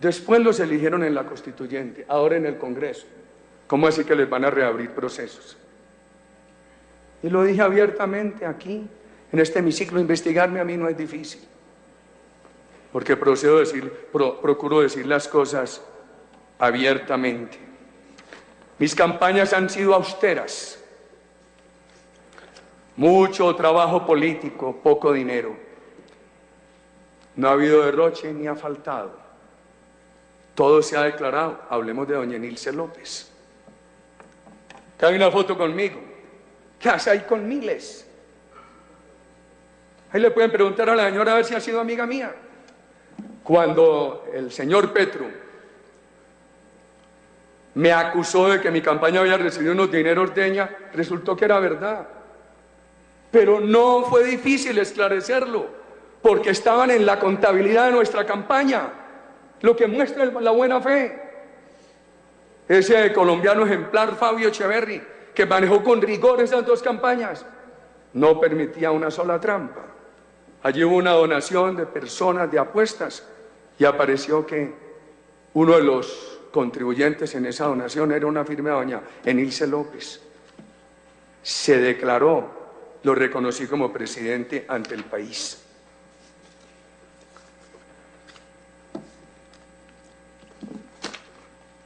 después los eligieron en la Constituyente, ahora en el Congreso, ¿cómo así que les van a reabrir procesos? Y lo dije abiertamente aquí, en este hemiciclo: investigarme a mí no es difícil, porque procuro decir las cosas abiertamente. Mis campañas han sido austeras, mucho trabajo político, poco dinero. No ha habido derroche ni ha faltado. Todo se ha declarado. Hablemos de doña Nilce López. Acá hay una foto conmigo. ¿Qué hace ahí con Miles? Ahí le pueden preguntar a la señora a ver si ha sido amiga mía. Cuando el señor Petro me acusó de que mi campaña había recibido unos dineros de ella, resultó que era verdad. Pero no fue difícil esclarecerlo, porque estaban en la contabilidad de nuestra campaña, lo que muestra la buena fe. Ese colombiano ejemplar, Fabio Echeverri, que manejó con rigor esas dos campañas, no permitía una sola trampa. Allí hubo una donación de personas de apuestas y apareció que uno de los contribuyentes en esa donación era una firma de doña Enilce López. Se declaró, lo reconocí como presidente ante el país.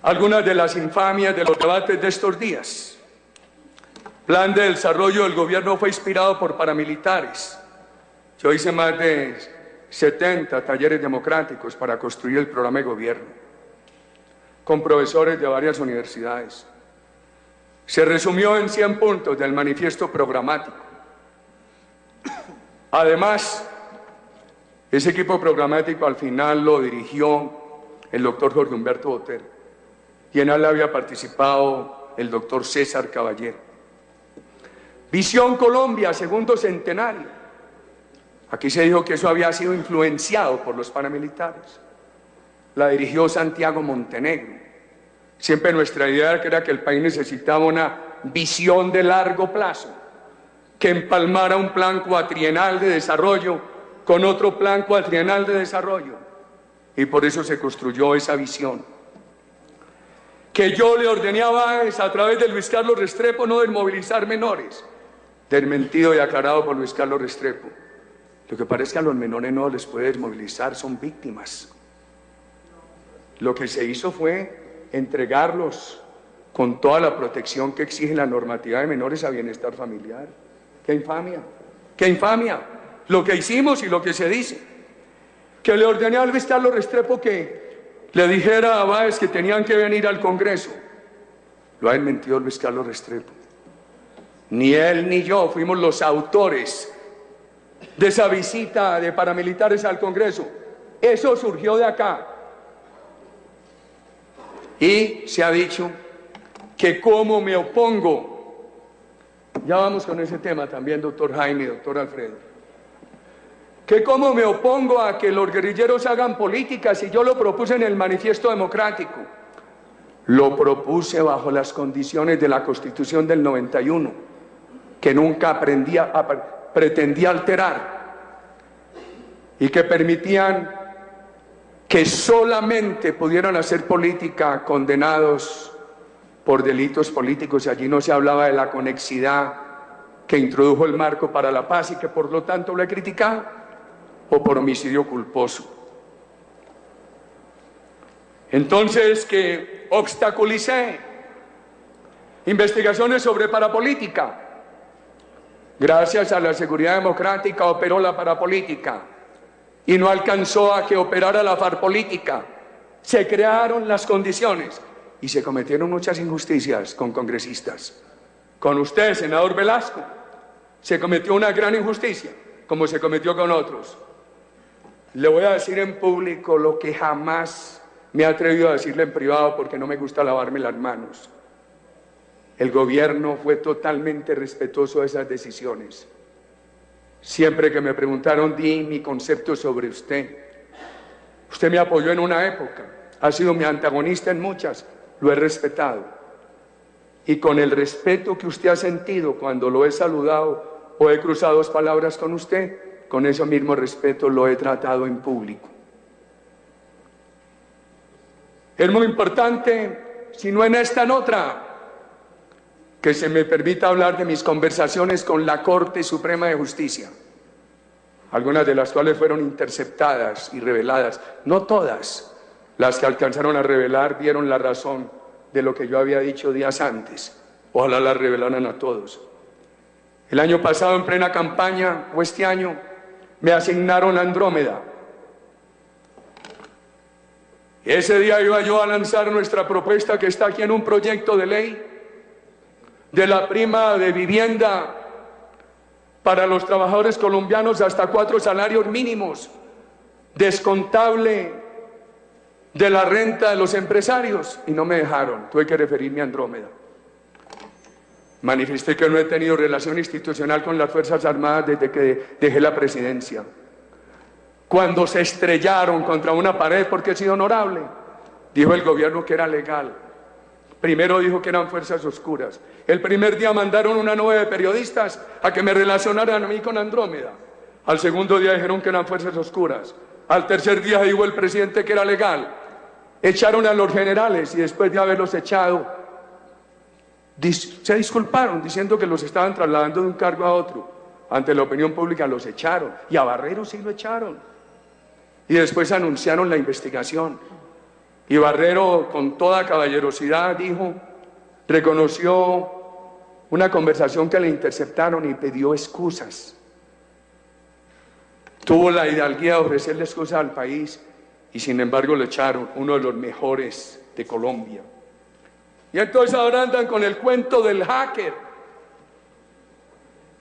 Algunas de las infamias de los debates de estos días. Plan de desarrollo del gobierno fue inspirado por paramilitares. Yo hice más de 70 talleres democráticos para construir el programa de gobierno, con profesores de varias universidades. Se resumió en 100 puntos del manifiesto programático. Además, ese equipo programático al final lo dirigió el doctor Jorge Humberto Botero, y en él había participado el doctor César Caballero. Visión Colombia, segundo centenario. Aquí se dijo que eso había sido influenciado por los paramilitares. La dirigió Santiago Montenegro. Siempre nuestra idea era que el país necesitaba una visión de largo plazo, que empalmara un plan cuatrienal de desarrollo con otro plan cuatrienal de desarrollo. Y por eso se construyó esa visión. Que yo le ordené a Báez, a través de Luis Carlos Restrepo, no desmovilizar menores. Desmentido y aclarado por Luis Carlos Restrepo. Lo que parece que a los menores no les puede desmovilizar, son víctimas. Lo que se hizo fue entregarlos con toda la protección que exige la normativa de menores a bienestar familiar. ¡Qué infamia! ¡Qué infamia! Lo que hicimos y lo que se dice. Que le ordené a Luis Carlos Restrepo que le dijera a Báez que tenían que venir al Congreso. Lo ha desmentido Luis Carlos Restrepo. Ni él ni yo fuimos los autores de esa visita de paramilitares al Congreso. Eso surgió de acá. Y se ha dicho que como me opongo, ya vamos con ese tema también, doctor Jaime, doctor Alfredo, que como me opongo a que los guerrilleros hagan política si yo lo propuse en el manifiesto democrático. Lo propuse bajo las condiciones de la Constitución del 91, que nunca pretendía alterar y que permitían que solamente pudieran hacer política condenados por delitos políticos, y allí no se hablaba de la conexidad que introdujo el marco para la paz y que por lo tanto lo he criticado, o por homicidio culposo. Entonces, que obstaculicé investigaciones sobre parapolítica. Gracias a la seguridad democrática operó la parapolítica y no alcanzó a que operara la farpolítica. Se crearon las condiciones y se cometieron muchas injusticias con congresistas. Con usted, senador Velasco, se cometió una gran injusticia, como se cometió con otros. Le voy a decir en público lo que jamás me he atrevido a decirle en privado porque no me gusta lavarme las manos. El gobierno fue totalmente respetuoso de esas decisiones. Siempre que me preguntaron, di mi concepto sobre usted. Usted me apoyó en una época, ha sido mi antagonista en muchas, lo he respetado. Y con el respeto que usted ha sentido cuando lo he saludado o he cruzado dos palabras con usted, con ese mismo respeto lo he tratado en público. Es muy importante, si no en esta, en otra, que se me permita hablar de mis conversaciones con la Corte Suprema de Justicia, algunas de las cuales fueron interceptadas y reveladas. No todas las que alcanzaron a revelar dieron la razón de lo que yo había dicho días antes. Ojalá las revelaran a todos. El año pasado, en plena campaña, o este año, me asignaron la Andrómeda. Ese día iba yo a lanzar nuestra propuesta, que está aquí en un proyecto de ley, de la prima de vivienda para los trabajadores colombianos hasta 4 salarios mínimos, descontable de la renta de los empresarios y no me dejaron, tuve que referirme a Andrómeda. Manifesté que no he tenido relación institucional con las Fuerzas Armadas desde que dejé la presidencia. Cuando se estrellaron contra una pared porque he sido honorable, dijo el gobierno que era legal. Primero dijo que eran fuerzas oscuras. El primer día mandaron una nube de periodistas a que me relacionaran a mí con Andrómeda. Al segundo día dijeron que eran fuerzas oscuras. Al tercer día dijo el presidente que era legal. Echaron a los generales y después de haberlos echado, se disculparon diciendo que los estaban trasladando de un cargo a otro. Ante la opinión pública los echaron y a Barrero sí lo echaron. Y después anunciaron la investigación. Y Barrero, con toda caballerosidad, dijo, reconoció una conversación que le interceptaron y pidió excusas. Tuvo la hidalguía de ofrecerle excusas al país y sin embargo lo echaron, uno de los mejores de Colombia. Y entonces ahora andan con el cuento del hacker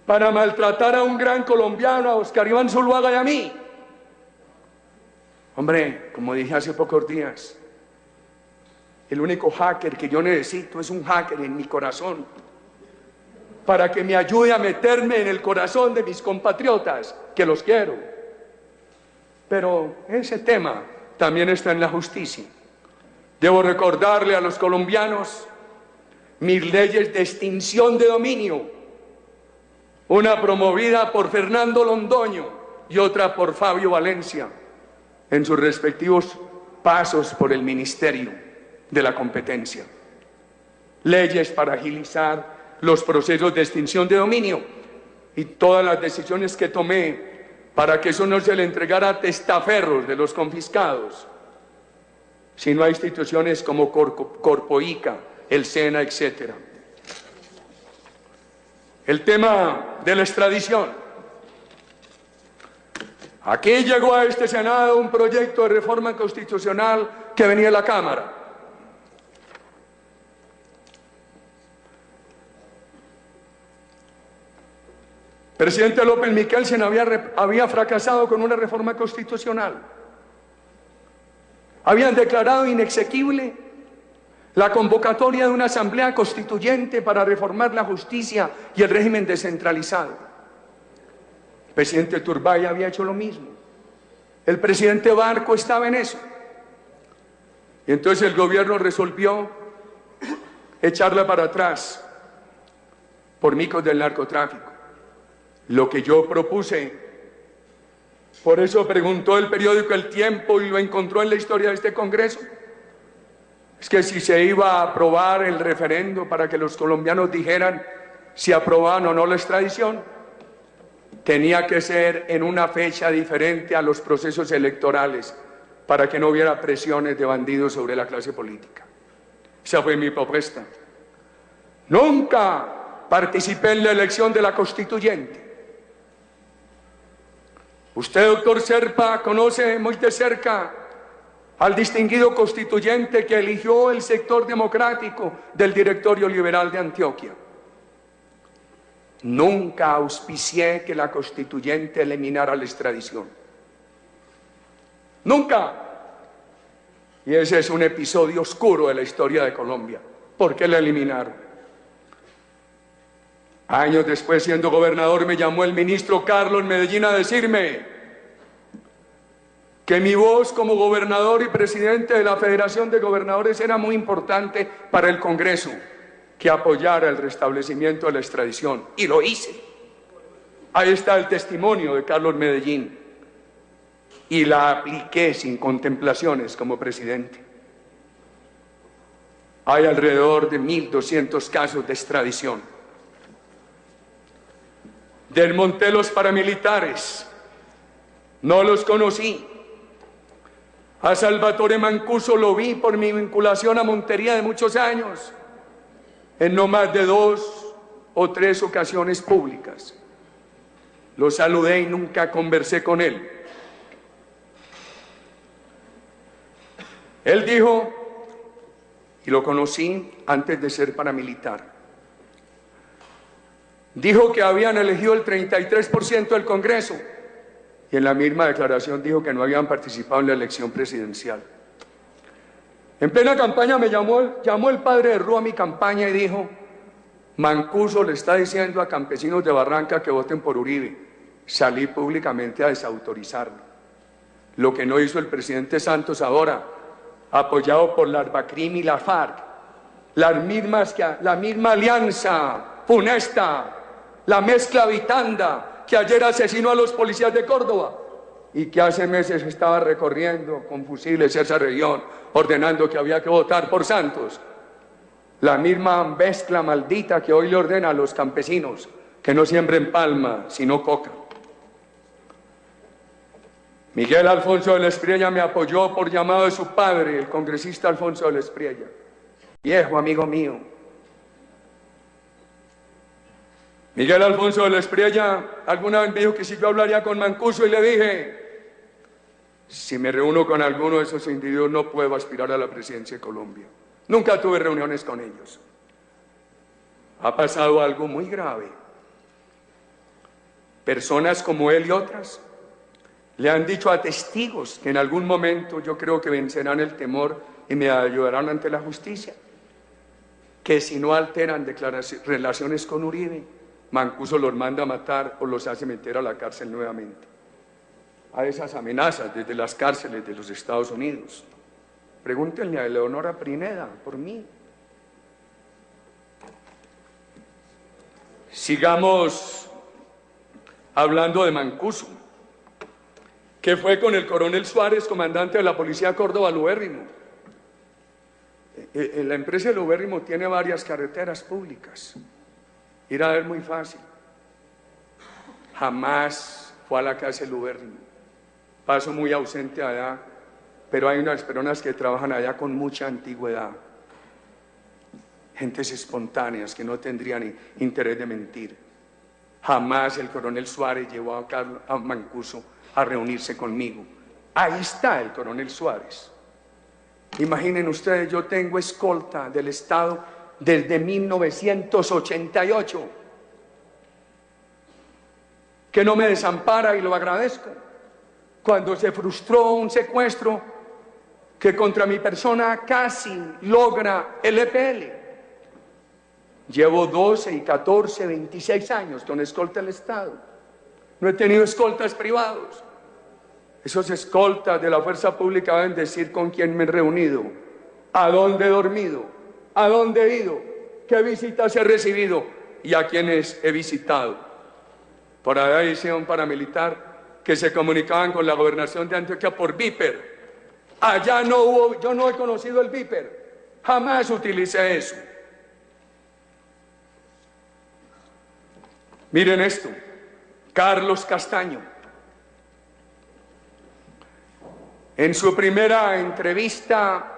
para maltratar a un gran colombiano, a Oscar Iván Zuluaga y a mí. Hombre, como dije hace pocos días, el único hacker que yo necesito es un hacker en mi corazón para que me ayude a meterme en el corazón de mis compatriotas, que los quiero. Pero ese tema también está en la justicia. Debo recordarle a los colombianos mis leyes de extinción de dominio, una promovida por Fernando Londoño y otra por Fabio Valencia, en sus respectivos pasos por el Ministerio de la Competencia. Leyes para agilizar los procesos de extinción de dominio y todas las decisiones que tomé para que eso no se le entregara a testaferros de los confiscados, sino a instituciones como Corpoica, el SENA, etc. El tema de la extradición. Aquí llegó a este Senado un proyecto de reforma constitucional que venía de la Cámara. Presidente López Michelsen había fracasado con una reforma constitucional. Habían declarado inexequible la convocatoria de una asamblea constituyente para reformar la justicia y el régimen descentralizado. El presidente Turbay había hecho lo mismo. El presidente Barco estaba en eso. Y entonces el gobierno resolvió echarla para atrás por micos del narcotráfico. Lo que yo propuse, por eso preguntó el periódico El Tiempo y lo encontró en la historia de este Congreso, es que si se iba a aprobar el referendo para que los colombianos dijeran si aprobaban o no la extradición, tenía que ser en una fecha diferente a los procesos electorales para que no hubiera presiones de bandidos sobre la clase política. Esa fue mi propuesta. Nunca participé en la elección de la constituyente. Usted, doctor Serpa, conoce muy de cerca al distinguido constituyente que eligió el sector democrático del Directorio Liberal de Antioquia. Nunca auspicié que la constituyente eliminara la extradición. Nunca. Y ese es un episodio oscuro de la historia de Colombia. ¿Por qué la eliminaron? Años después, siendo gobernador, me llamó el ministro Carlos Medellín a decirme que mi voz como gobernador y presidente de la Federación de Gobernadores era muy importante para el Congreso, que apoyara el restablecimiento de la extradición. Y lo hice. Ahí está el testimonio de Carlos Medellín. Y la apliqué sin contemplaciones como presidente. Hay alrededor de 1.200 casos de extradición. Desmonté los paramilitares. No los conocí. A Salvatore Mancuso lo vi por mi vinculación a Montería de muchos años, en no más de 2 o 3 ocasiones públicas. Lo saludé y nunca conversé con él. Él dijo, y lo conocí antes de ser paramilitar, dijo que habían elegido el 33% del Congreso y en la misma declaración dijo que no habían participado en la elección presidencial. En plena campaña me llamó el padre de Rúa a mi campaña y dijo: Mancuso le está diciendo a campesinos de Barranca que voten por Uribe. Salí públicamente a desautorizarlo. Lo que no hizo el presidente Santos ahora, apoyado por la Arbacrim y la FARC, la misma alianza funesta, la mezcla vitanda que ayer asesinó a los policías de Córdoba y que hace meses estaba recorriendo con fusiles esa región, ordenando que había que votar por Santos. La misma mezcla maldita que hoy le ordena a los campesinos que no siembren palma, sino coca. Miguel Alfonso de la Espriella me apoyó por llamado de su padre, el congresista Alfonso de la Espriella, viejo amigo mío. Miguel Alfonso de la Espriella alguna vez me dijo que si yo hablaría con Mancuso, y le dije: si me reúno con alguno de esos individuos no puedo aspirar a la presidencia de Colombia. Nunca tuve reuniones con ellos. Ha pasado algo muy grave. Personas como él y otras le han dicho a testigos que en algún momento yo creo que vencerán el temor y me ayudarán ante la justicia, que si no alteran relaciones con Uribe, Mancuso los manda a matar o los hace meter a la cárcel nuevamente. A esas amenazas desde las cárceles de los Estados Unidos. Pregúntenle a Eleonora Pineda por mí. Sigamos hablando de Mancuso, que fue con el coronel Suárez, comandante de la policía Córdoba Lubérrimo. La empresa de Lubérrimo tiene varias carreteras públicas. Ir a ver muy fácil. Jamás fue a la casa de Lubérrimo. Paso muy ausente allá, pero hay unas personas que trabajan allá con mucha antigüedad. Gentes espontáneas que no tendrían interés de mentir. Jamás el coronel Suárez llevó a Mancuso a reunirse conmigo. Ahí está el coronel Suárez. Imaginen ustedes, yo tengo escolta del Estado desde 1988, que no me desampara y lo agradezco. Cuando se frustró un secuestro que contra mi persona casi logra el EPL. Llevo 12 y 14, 26 años con escolta del Estado. No he tenido escoltas privados. Esos escoltas de la fuerza pública deben decir con quién me he reunido, a dónde he dormido, a dónde he ido, qué visitas he recibido y a quiénes he visitado. Por ahí dice un paramilitar que se comunicaban con la gobernación de Antioquia por Viper. Allá no hubo, yo no he conocido el Viper, jamás utilicé eso. Miren esto, Carlos Castaño, en su primera entrevista,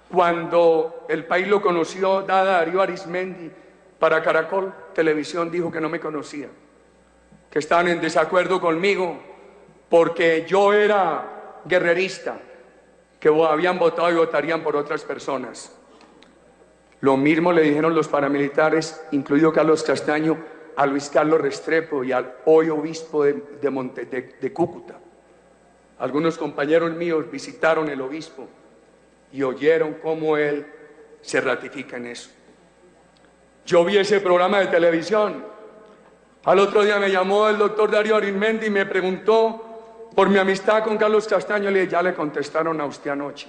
cuando el país lo conoció, dada a Darío Arizmendi para Caracol Televisión, dijo que no me conocía, que estaban en desacuerdo conmigo porque yo era guerrerista, que habían votado y votarían por otras personas. Lo mismo le dijeron los paramilitares, incluido Carlos Castaño, a Luis Carlos Restrepo y al hoy obispo de Cúcuta. Algunos compañeros míos visitaron el obispo y oyeron cómo él se ratifica en eso. Yo vi ese programa de televisión. Al otro día me llamó el doctor Darío Arizmendi y me preguntó por mi amistad con Carlos Castaño. Le dije: ya le contestaron a usted anoche.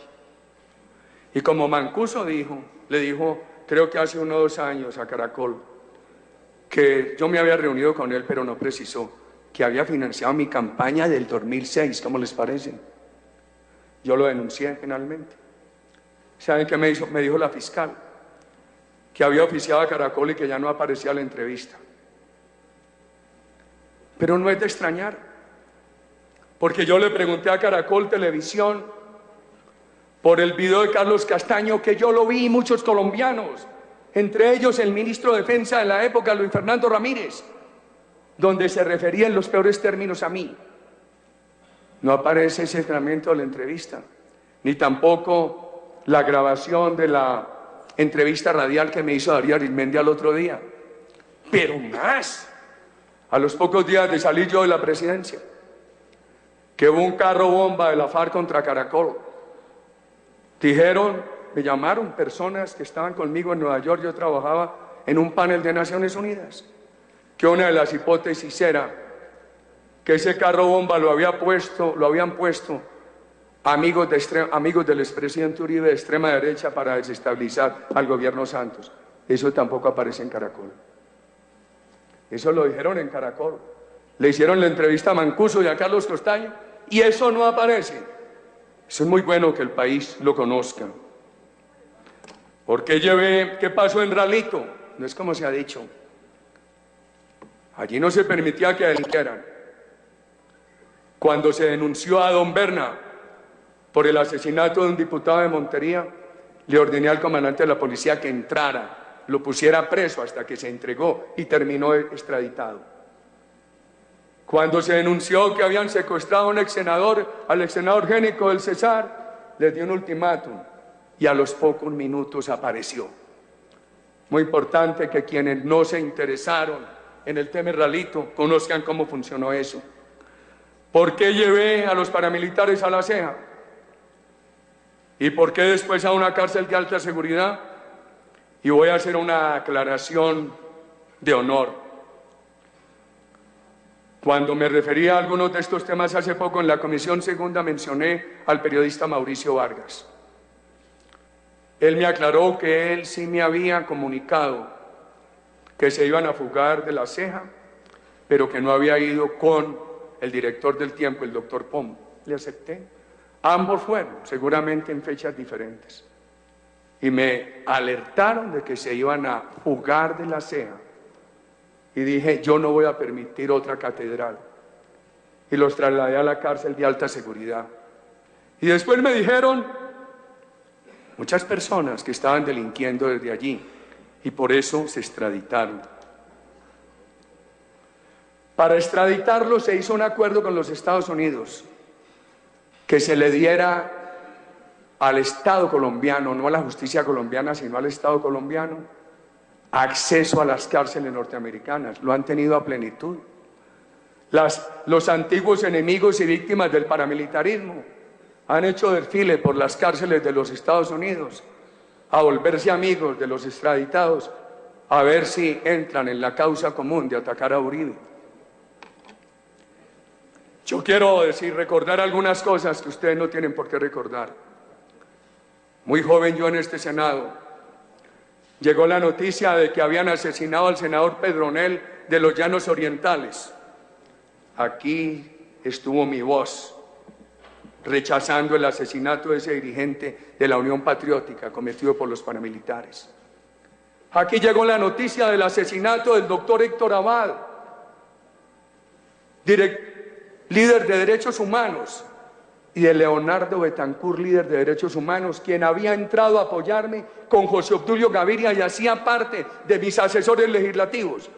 Y como Mancuso le dijo, creo que hace 1 o 2 años a Caracol, que yo me había reunido con él, pero no precisó, que había financiado mi campaña del 2006, ¿cómo les parece? Yo lo denuncié penalmente. ¿Saben qué me dijo la fiscal? Que había oficiado a Caracol y que ya no aparecía la entrevista. Pero no es de extrañar, porque yo le pregunté a Caracol Televisión por el video de Carlos Castaño, que yo lo vi, y muchos colombianos, entre ellos el ministro de Defensa de la época, Luis Fernando Ramírez, donde se refería en los peores términos a mí. No aparece ese fragmento de la entrevista, ni tampoco la grabación de la entrevista radial que me hizo Darío Arizmendi al otro día. Pero más, a los pocos días de salir yo de la presidencia, que hubo un carro bomba de la FARC contra Caracol. Dijeron, me llamaron personas que estaban conmigo en Nueva York, yo trabajaba en un panel de Naciones Unidas, que una de las hipótesis era que ese carro bomba lo habían puesto amigos del expresidente Uribe de extrema derecha para desestabilizar al gobierno Santos. Eso tampoco aparece en Caracol. Eso lo dijeron en Caracol. Le hicieron la entrevista a Mancuso y a Carlos Costaño y eso no aparece. Eso es muy bueno que el país lo conozca. ¿Por qué qué pasó en Ralito? No es como se ha dicho. Allí no se permitía que delinquieran. Cuando se denunció a don Berna por el asesinato de un diputado de Montería, le ordené al comandante de la policía que entrara, lo pusiera preso hasta que se entregó y terminó extraditado. Cuando se denunció que habían secuestrado a un al ex senador Génico del Cesar, les dio un ultimátum y a los pocos minutos apareció. Muy importante que quienes no se interesaron en el tema Ralito conozcan cómo funcionó eso. ¿Por qué llevé a los paramilitares a La Ceja? ¿Y por qué después a una cárcel de alta seguridad? Y voy a hacer una aclaración de honor. Cuando me refería a algunos de estos temas hace poco en la Comisión Segunda mencioné al periodista Mauricio Vargas. Él me aclaró que él sí me había comunicado que se iban a fugar de La Ceja, pero que no había ido con el director del tiempo, el doctor Pom. Le acepté. Ambos fueron, seguramente en fechas diferentes. Y me alertaron de que se iban a fugar de La Ceja. Y dije, yo no voy a permitir otra catedral. Y los trasladé a la cárcel de alta seguridad. Y después me dijeron muchas personas que estaban delinquiendo desde allí y por eso se extraditaron. Para extraditarlos se hizo un acuerdo con los Estados Unidos que se le diera al Estado colombiano, no a la justicia colombiana, sino al Estado colombiano, acceso a las cárceles norteamericanas. Lo han tenido a plenitud. Los antiguos enemigos y víctimas del paramilitarismo han hecho desfile por las cárceles de los Estados Unidos a volverse amigos de los extraditados, a ver si entran en la causa común de atacar a Uribe. Yo quiero recordar algunas cosas que ustedes no tienen por qué recordar. Muy joven yo en este Senado, llegó la noticia de que habían asesinado al senador Pedronel de los Llanos Orientales. Aquí estuvo mi voz rechazando el asesinato de ese dirigente de la Unión Patriótica cometido por los paramilitares. Aquí llegó la noticia del asesinato del doctor Héctor Abad, líder de derechos humanos, y de Leonardo Betancourt, líder de derechos humanos, quien había entrado a apoyarme con José Obdulio Gaviria y hacía parte de mis asesores legislativos.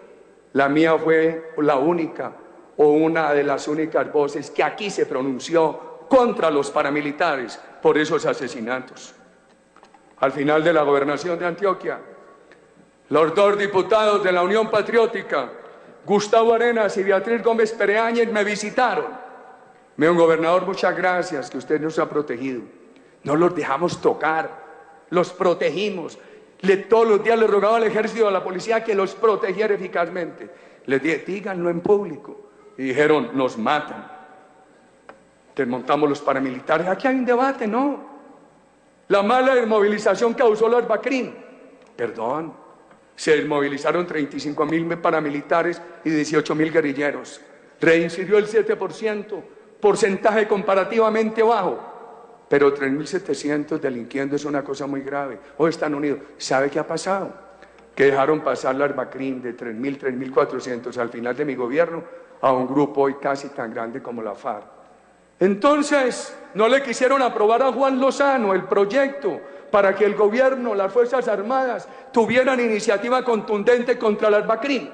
La mía fue la única o una de las únicas voces que aquí se pronunció contra los paramilitares por esos asesinatos. Al final de la gobernación de Antioquia, los dos diputados de la Unión Patriótica, Gustavo Arenas y Beatriz Gómez Pereáñez, me visitaron. Me dijo, gobernador, muchas gracias que usted nos ha protegido. No los dejamos tocar, los protegimos. Todos los días le rogaba al ejército y a la policía que los protegiera eficazmente. Les dije, díganlo en público. Y dijeron, nos matan. Desmontamos los paramilitares. Aquí hay un debate, ¿no? La mala desmovilización causó la Arbacrim. Perdón. Se desmovilizaron 35.000 paramilitares y 18.000 guerrilleros. Reincidió el 7%, porcentaje comparativamente bajo. Pero 3.700 delinquiendo es una cosa muy grave. Hoy están unidos. ¿Sabe qué ha pasado? Que dejaron pasar la Arbacrim de 3.000, 3.400 al final de mi gobierno a un grupo hoy casi tan grande como la FARC. Entonces, no le quisieron aprobar a Juan Lozano el proyecto para que el gobierno, las Fuerzas Armadas, tuvieran iniciativa contundente contra el Arbacrim.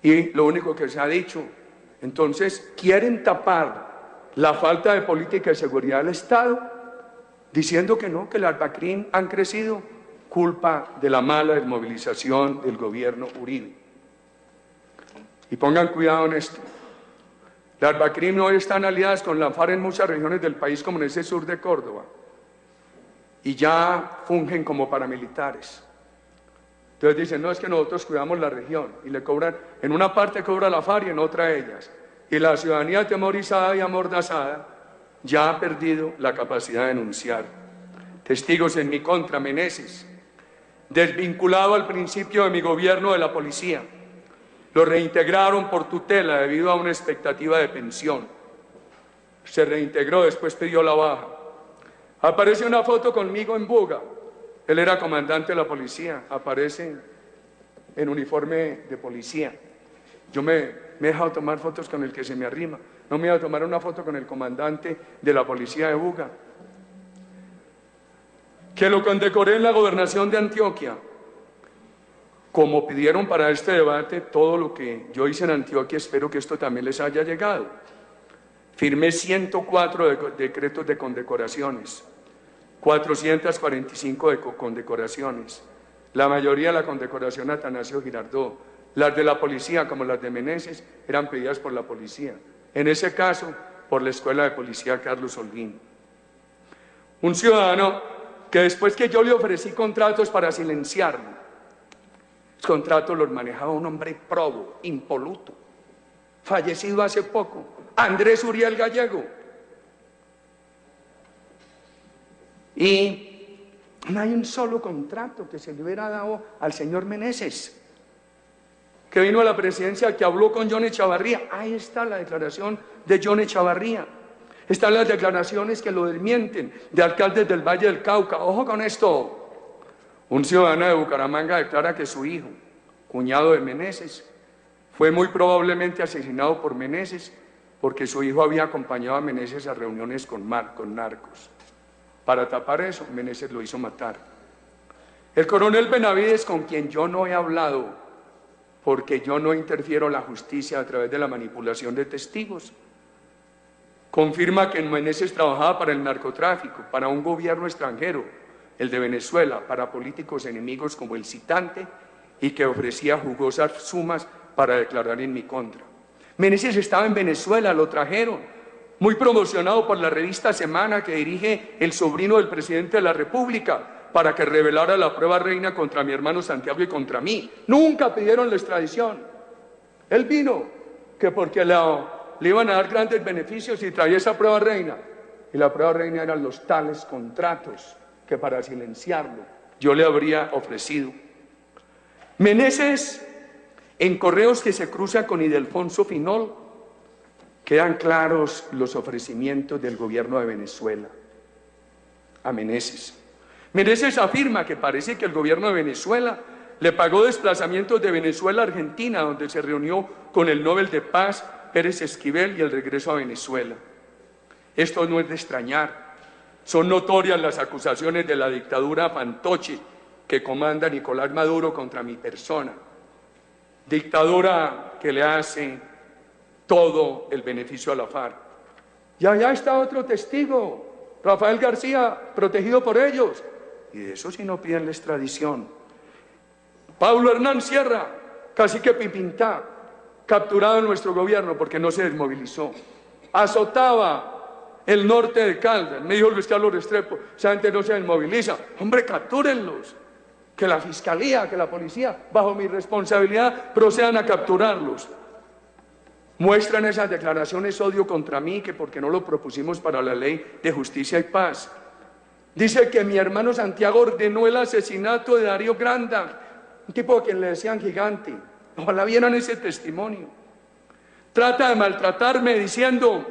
Y lo único que se ha dicho, entonces, quieren tapar la falta de política de seguridad del Estado, diciendo que no, que el Arbacrim han crecido, culpa de la mala desmovilización del gobierno Uribe. Y pongan cuidado en esto. Las BACRIM hoy están aliadas con la FARC en muchas regiones del país, como en ese sur de Córdoba, y ya fungen como paramilitares. Entonces dicen, no, es que nosotros cuidamos la región, y le cobran, en una parte cobra la FARC y en otra ellas. Y la ciudadanía atemorizada y amordazada ya ha perdido la capacidad de denunciar. Testigos en mi contra, Meneses, desvinculado al principio de mi gobierno de la policía. Lo reintegraron por tutela debido a una expectativa de pensión. Se reintegró, después pidió la baja. Aparece una foto conmigo en Buga. Él era comandante de la policía, aparece en uniforme de policía. Yo me he dejado tomar fotos con el que se me arrima. No me iba a tomar una foto con el comandante de la policía de Buga. Que lo condecoré en la gobernación de Antioquia. Como pidieron para este debate, todo lo que yo hice en Antioquia, espero que esto también les haya llegado. Firmé 104 decretos de condecoraciones, 445 de condecoraciones, la mayoría de la condecoración a Atanasio Girardot. Las de la policía, como las de Meneses, eran pedidas por la policía. En ese caso, por la Escuela de Policía Carlos Holguín. Un ciudadano que después que yo le ofrecí contratos para silenciarlo, los contratos los manejaba un hombre probo, impoluto, fallecido hace poco, Andrés Uriel Gallego. Y no hay un solo contrato que se le hubiera dado al señor Meneses, que vino a la presidencia, que habló con John Echavarría. Ahí está la declaración de John Echavarría. Están las declaraciones que lo desmienten de alcaldes del Valle del Cauca. Ojo con esto. Un ciudadano de Bucaramanga declara que su hijo, cuñado de Meneses, fue muy probablemente asesinado por Meneses porque su hijo había acompañado a Meneses a reuniones con narcos. Para tapar eso, Meneses lo hizo matar. El coronel Benavides, con quien yo no he hablado, porque yo no interfiero en la justicia a través de la manipulación de testigos, confirma que Meneses trabajaba para el narcotráfico, para un gobierno extranjero, el de Venezuela, para políticos enemigos como el citante, y que ofrecía jugosas sumas para declarar en mi contra. Meneses estaba en Venezuela, lo trajeron, muy promocionado por la revista Semana que dirige el sobrino del presidente de la República, para que revelara la prueba reina contra mi hermano Santiago y contra mí. Nunca pidieron la extradición. Él vino, que porque le iban a dar grandes beneficios y traía esa prueba reina. Y la prueba reina eran los tales contratos que para silenciarlo yo le habría ofrecido. Meneses, en correos que se cruza con Ildefonso Finol, quedan claros los ofrecimientos del gobierno de Venezuela a Meneses. Meneses afirma que parece que el gobierno de Venezuela le pagó desplazamientos de Venezuela a Argentina, donde se reunió con el Nobel de Paz Pérez Esquivel, y el regreso a Venezuela. Esto no es de extrañar. Son notorias las acusaciones de la dictadura fantoche que comanda Nicolás Maduro contra mi persona. Dictadura que le hace todo el beneficio a la FARC. Y allá está otro testigo, Rafael García, protegido por ellos. Y de eso sí no piden la extradición. Pablo Hernán Sierra, cacique Pipintá, capturado en nuestro gobierno porque no se desmovilizó. Azotaba el norte de Caldas. Me dijo Luis Carlos Restrepo, esa gente no se desmoviliza. Hombre, captúrenlos. Que la fiscalía, que la policía, bajo mi responsabilidad, procedan a capturarlos. Muestran esas declaraciones odio contra mí, que porque no lo propusimos para la ley de justicia y paz. Dice que mi hermano Santiago ordenó el asesinato de Darío Granda, un tipo a quien le decían gigante. Ojalá vieran ese testimonio. Trata de maltratarme diciendo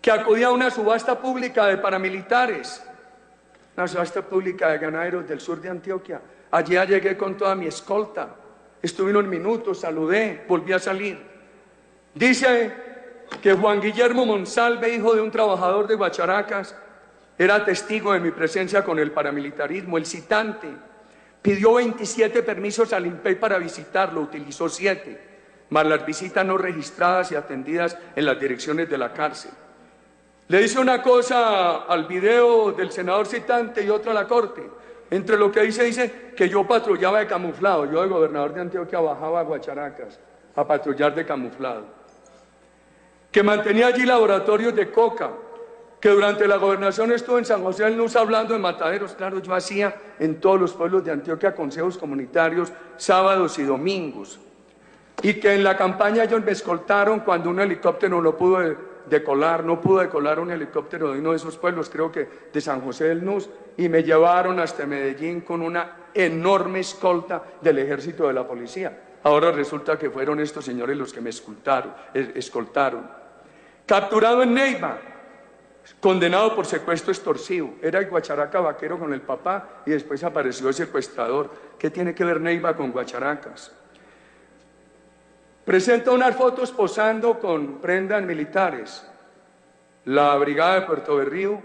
que acudía a una subasta pública de paramilitares, una subasta pública de ganaderos del sur de Antioquia. Allí llegué con toda mi escolta, estuve unos minutos, saludé, volví a salir. Dice que Juan Guillermo Monsalve, hijo de un trabajador de Guacharacas, era testigo de mi presencia con el paramilitarismo. El citante pidió 27 permisos al INPEI para visitarlo, utilizó 7, más las visitas no registradas y atendidas en las direcciones de la cárcel. Le dice una cosa al video del senador citante y otra a la corte. Entre lo que dice que yo patrullaba de camuflado. Yo, de gobernador de Antioquia, bajaba a Guacharacas a patrullar de camuflado. que mantenía allí laboratorios de coca, que durante la gobernación estuvo en San José del Nus hablando de mataderos. Claro, yo hacía en todos los pueblos de Antioquia consejos comunitarios sábados y domingos, y que en la campaña ellos me escoltaron cuando un helicóptero no pudo decolar un helicóptero de uno de esos pueblos, creo que de San José del Nus, y me llevaron hasta Medellín con una enorme escolta del ejército de la policía. Ahora resulta que fueron estos señores los que me escoltaron. Capturado en Neiva, condenado por secuestro extorsivo. Era el Guacharaca vaquero con el papá y después apareció el secuestrador. ¿Qué tiene que ver Neiva con Guacharacas? Presenta unas fotos posando con prendas militares. La Brigada de Puerto Berrío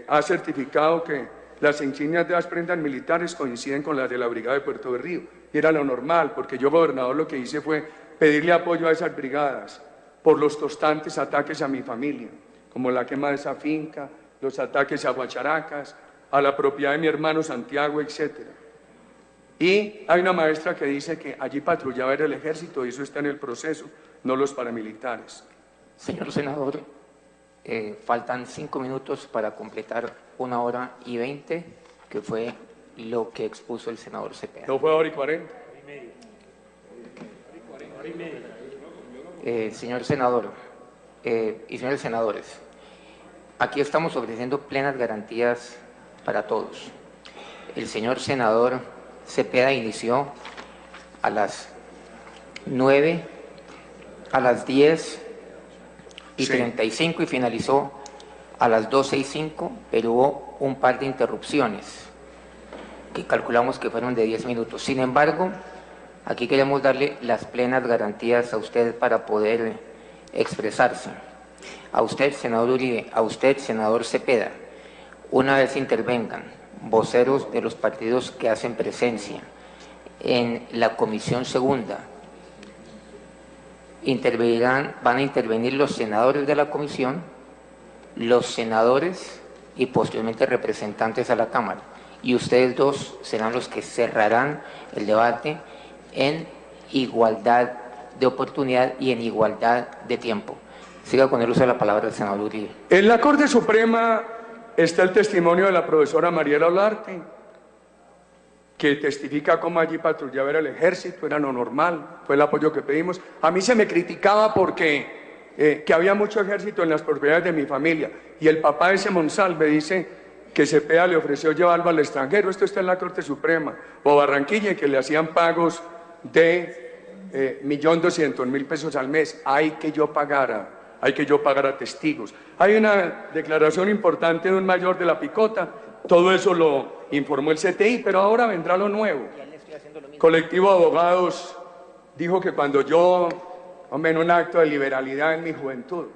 ha certificado que las insignias de las prendas militares coinciden con las de la Brigada de Puerto Berrío. Y era lo normal, porque yo, gobernador, lo que hice fue pedirle apoyo a esas brigadas por los constantes ataques a mi familia, como la quema de esa finca, los ataques a Guacharacas, a la propiedad de mi hermano Santiago, etc. Y hay una maestra que dice que allí patrullaba era el ejército, y eso está en el proceso, no los paramilitares. Señor senador, faltan 5 minutos para completar 1 hora y 20, que fue lo que expuso el senador Cepeda. ¿No fue 1 hora y 40? Señor senador y señores senadores, aquí estamos ofreciendo plenas garantías para todos. El señor senador Cepeda inició a las 9, a las 10 y 35 y finalizó a las 12:05, pero hubo un par de interrupciones que calculamos que fueron de 10 minutos. Sin embargo, aquí queremos darle las plenas garantías a usted para poder expresarse. A usted, senador Uribe, a usted, senador Cepeda, una vez intervengan voceros de los partidos que hacen presencia en la comisión segunda, van a intervenir los senadores de la comisión, los senadores y posteriormente representantes a la Cámara. Y ustedes dos serán los que cerrarán el debate en igualdad de oportunidad y en igualdad de tiempo. Siga con el uso de la palabra del senador Uribe. En la Corte Suprema está el testimonio de la profesora Mariela Olarte, que testifica cómo allí patrullaba el ejército, era lo normal, fue el apoyo que pedimos. A mí se me criticaba porque que había mucho ejército en las propiedades de mi familia, y el papá de ese Monsalve dice que Cepeda le ofreció llevarlo al extranjero. Esto está en la Corte Suprema, o Barranquilla, que le hacían pagos de 1.200.000 pesos al mes. Hay que yo pagar a testigos. Hay una declaración importante de un mayor de la Picota, todo eso lo informó el CTI, pero ahora vendrá lo nuevo. Colectivo de Abogados dijo que cuando yo, en un acto de liberalidad en mi juventud,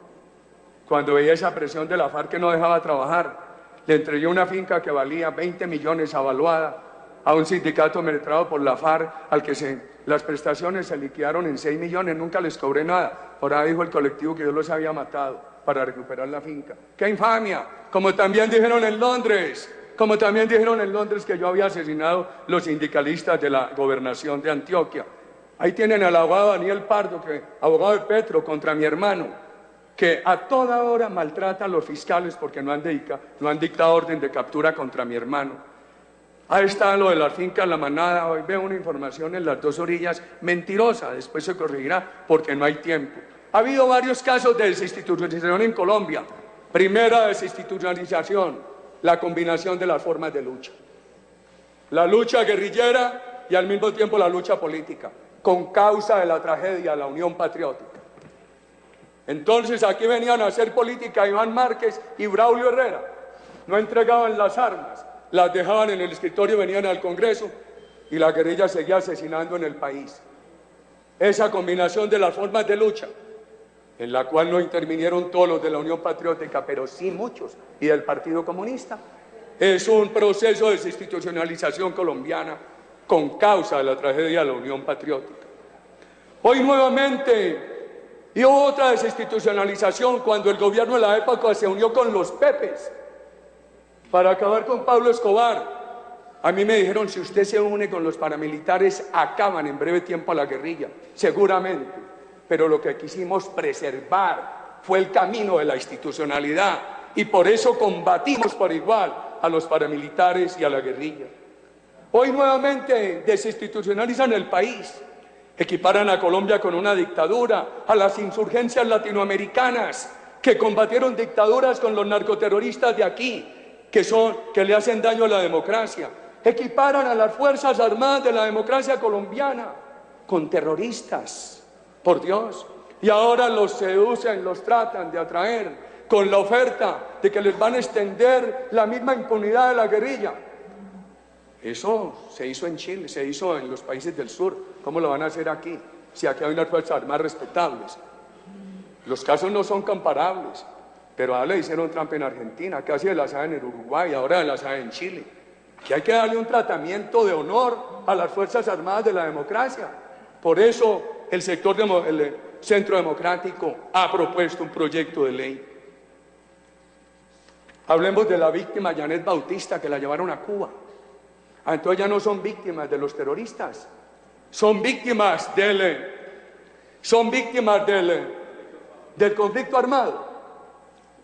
cuando veía esa presión de la FARC que no dejaba trabajar, le entregué una finca que valía 20 millones avaluada a un sindicato administrado por la FARC, al que las prestaciones se liquidaron en 6 millones, nunca les cobré nada. Ahora dijo el colectivo que yo los había matado para recuperar la finca. ¡Qué infamia! Como también dijeron en Londres que yo había asesinado los sindicalistas de la gobernación de Antioquia. Ahí tienen al abogado Daniel Pardo, abogado de Petro, contra mi hermano, que a toda hora maltrata a los fiscales porque no han dictado orden de captura contra mi hermano. Ahí está lo de las fincas La Manada. Hoy veo una información en Las Dos Orillas mentirosa, después se corregirá porque no hay tiempo. Ha habido varios casos de desinstitucionalización en Colombia. Primera desinstitucionalización, la combinación de las formas de lucha. La lucha guerrillera y al mismo tiempo la lucha política, con causa de la tragedia de la Unión Patriótica. Entonces aquí venían a hacer política Iván Márquez y Braulio Herrera. No entregaban las armas, las dejaban en el escritorio, venían al Congreso y la guerrilla seguía asesinando en el país. Esa combinación de las formas de lucha, en la cual no intervinieron todos los de la Unión Patriótica, pero sí muchos, y del Partido Comunista, es un proceso de desinstitucionalización colombiana con causa de la tragedia de la Unión Patriótica. Hoy nuevamente, y hubo otra desinstitucionalización cuando el gobierno de la época se unió con los Pepes para acabar con Pablo Escobar. A mí me dijeron, si usted se une con los paramilitares, acaban en breve tiempo a la guerrilla, seguramente. pero lo que quisimos preservar fue el camino de la institucionalidad y por eso combatimos por igual a los paramilitares y a la guerrilla. Hoy nuevamente desinstitucionalizan el país, equiparan a Colombia con una dictadura, a las insurgencias latinoamericanas que combatieron dictaduras con los narcoterroristas de aquí, que le hacen daño a la democracia. Equiparan a las Fuerzas Armadas de la democracia colombiana con terroristas, por Dios. Y ahora los seducen, los tratan de atraer con la oferta de que les van a extender la misma impunidad de la guerrilla. Eso se hizo en Chile, se hizo en los países del sur. ¿Cómo lo van a hacer aquí? Si aquí hay unas Fuerzas Armadas respetables. Los casos no son comparables, pero ahora le hicieron trampa en Argentina, casi de la saben en Uruguay, ahora de la saben en Chile. Que hay que darle un tratamiento de honor a las Fuerzas Armadas de la democracia. Por eso el Centro Democrático ha propuesto un proyecto de ley. Hablemos de la víctima Janet Bautista, que la llevaron a Cuba. Entonces ya no son víctimas de los terroristas, son víctimas del conflicto armado.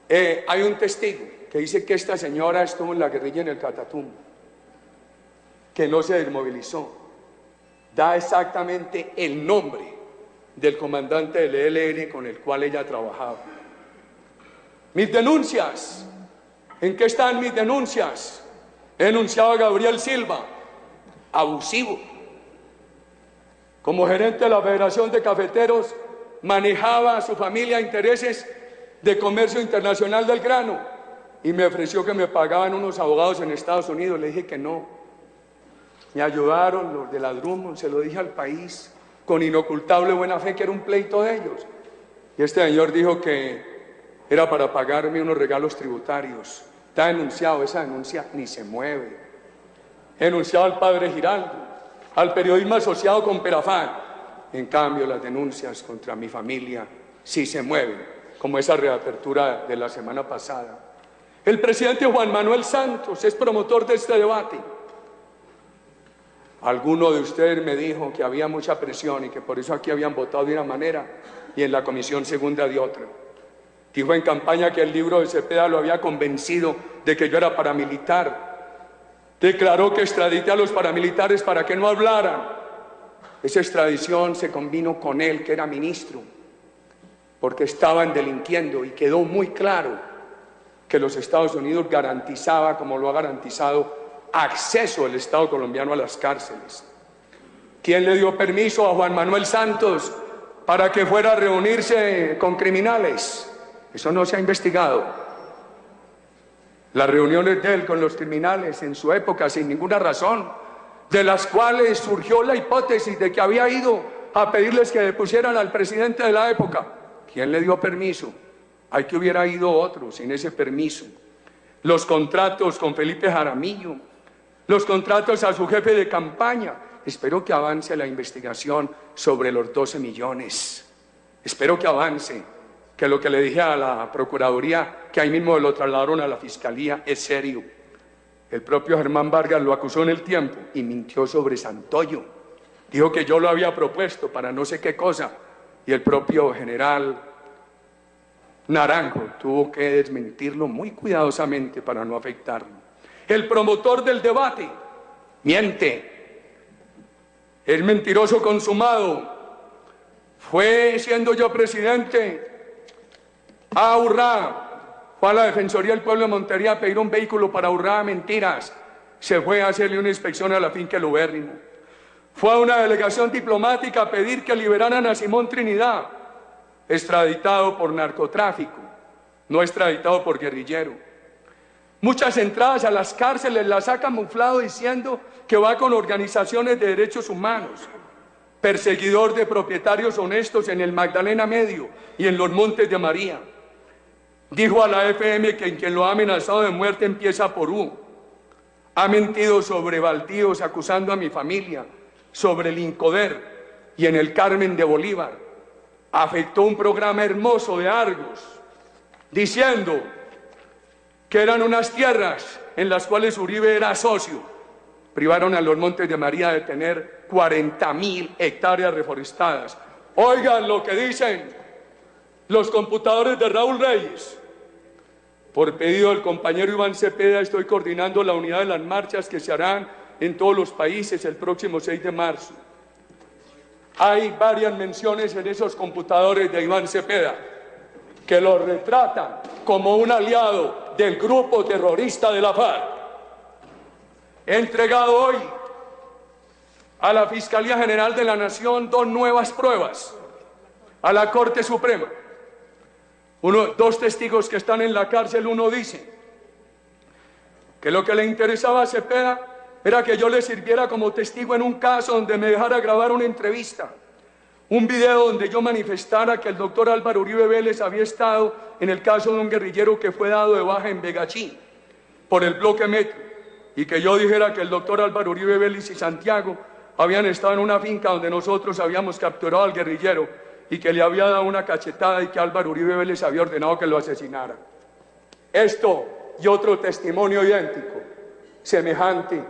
Hay un testigo que dice que esta señora estuvo en la guerrilla en el Catatumbo, que no se desmovilizó. Da exactamente el nombre del comandante del ELN con el cual ella trabajaba. Mis denuncias, ¿en qué están mis denuncias? He denunciado a Gabriel Silva, abusivo. Como gerente de la Federación de Cafeteros, manejaba a su familia intereses de comercio internacional del grano y me ofreció que me pagaban unos abogados en Estados Unidos. Le dije que no. Me ayudaron los de la Drummond, se lo dije al país con inocultable buena fe que era un pleito de ellos. Y este señor dijo que era para pagarme unos regalos tributarios. Está denunciado, esa denuncia ni se mueve. He denunciado al padre Giraldo, al periodismo asociado con Perafán. En cambio, las denuncias contra mi familia sí se mueven, como esa reapertura de la semana pasada. El presidente Juan Manuel Santos es promotor de este debate. Alguno de ustedes me dijo que había mucha presión y que por eso aquí habían votado de una manera y en la comisión segunda de otra. Dijo en campaña que el libro de Cepeda lo había convencido de que yo era paramilitar. Declaró que extradité a los paramilitares para que no hablaran. Esa extradición se convino con él, que era ministro, porque estaban delinquiendo y quedó muy claro que los Estados Unidos garantizaba, como lo ha garantizado, acceso del Estado colombiano a las cárceles. ¿Quién le dio permiso a Juan Manuel Santos para que fuera a reunirse con criminales? Eso no se ha investigado. Las reuniones de él con los criminales en su época sin ninguna razón, de las cuales surgió la hipótesis de que había ido a pedirles que depusieran al presidente de la época. ¿Quién le dio permiso? Hay que hubiera ido otro sin ese permiso. Los contratos con Felipe Jaramillo, los contratos a su jefe de campaña. Espero que avance la investigación sobre los 12 millones. Espero que avance, que lo que le dije a la Procuraduría, que ahí mismo lo trasladaron a la Fiscalía, es serio. El propio Germán Vargas lo acusó en el tiempo y mintió sobre Santoyo. Dijo que yo lo había propuesto para no sé qué cosa y el propio general Naranjo tuvo que desmentirlo muy cuidadosamente para no afectarlo. El promotor del debate miente, es mentiroso consumado. Fue, siendo yo presidente, a Urrá, fue a la Defensoría del Pueblo de Montería a pedir un vehículo para Urrá, mentiras. Se fue a hacerle una inspección a la finca El Ubérrimo. Fue a una delegación diplomática a pedir que liberaran a Simón Trinidad, extraditado por narcotráfico, no extraditado por guerrillero. Muchas entradas a las cárceles las ha camuflado diciendo que va con organizaciones de derechos humanos, perseguidor de propietarios honestos en el Magdalena Medio y en los Montes de María. Dijo a la FM que quien lo ha amenazado de muerte empieza por U. Ha mentido sobre baldíos acusando a mi familia, sobre el Incoder y en el Carmen de Bolívar. Afectó un programa hermoso de Argos, diciendo que eran unas tierras en las cuales Uribe era socio. Privaron a los Montes de María de tener 40.000 hectáreas reforestadas Oigan lo que dicen los computadores de Raúl Reyes. Por pedido del compañero Iván Cepeda, estoy coordinando la unidad de las marchas que se harán en todos los países el próximo 6 de marzo. Hay varias menciones en esos computadores de Iván Cepeda que lo retratan como un aliado del grupo terrorista de la FARC. He entregado hoy a la Fiscalía General de la Nación 2 nuevas pruebas, a la Corte Suprema. Dos testigos que están en la cárcel, uno dice que lo que le interesaba a Cepeda era que yo le sirviera como testigo en un caso donde me dejara grabar una entrevista, un video donde yo manifestara que el doctor Álvaro Uribe Vélez había estado en el caso de un guerrillero que fue dado de baja en Vegachí por el bloque Metro, y que yo dijera que el doctor Álvaro Uribe Vélez y Santiago habían estado en una finca donde nosotros habíamos capturado al guerrillero y que le había dado una cachetada y que Álvaro Uribe Vélez había ordenado que lo asesinara. Esto y otro testimonio idéntico, semejante,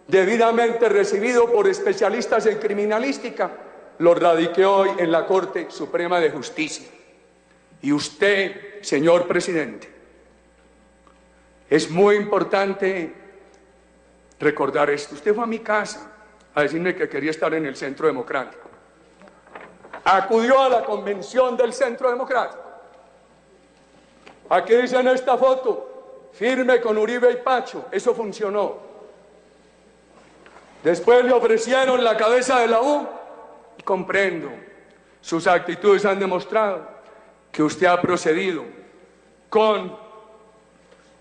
debidamente recibido por especialistas en criminalística, lo radiqué hoy en la Corte Suprema de Justicia. Y usted, señor presidente, es muy importante recordar esto. Usted fue a mi casa a decirme que quería estar en el Centro Democrático. Acudió a la convención del Centro Democrático. Aquí dice en esta foto, firme con Uribe y Pacho. Eso funcionó. Después le ofrecieron la cabeza de la U y comprendo. Sus actitudes han demostrado que usted ha procedido con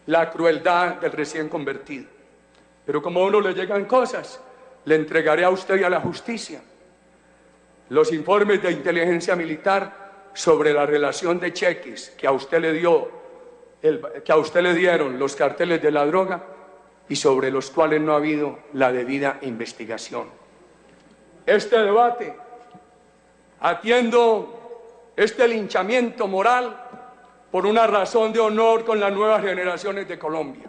la crueldad del recién convertido. Pero como a uno le llegan cosas, le entregaré a usted y a la justicia los informes de inteligencia militar sobre la relación de cheques que a usted le dieron los carteles de la droga y sobre los cuales no ha habido la debida investigación. Este debate, atiendo este linchamiento moral por una razón de honor con las nuevas generaciones de Colombia.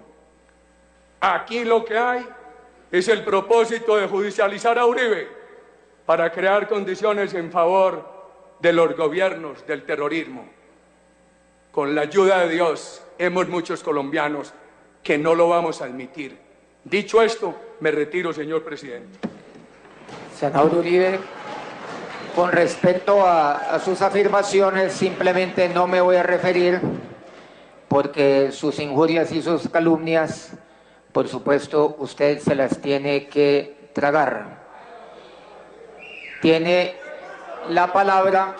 Aquí lo que hay es el propósito de judicializar a Uribe para crear condiciones en favor de los gobiernos del terrorismo. Con la ayuda de Dios, hemos muchos colombianos que no lo vamos a admitir. Dicho esto, me retiro, señor presidente. Senador Uribe, con respecto a sus afirmaciones, simplemente no me voy a referir porque sus injurias y sus calumnias, por supuesto, usted se las tiene que tragar. Tiene la palabra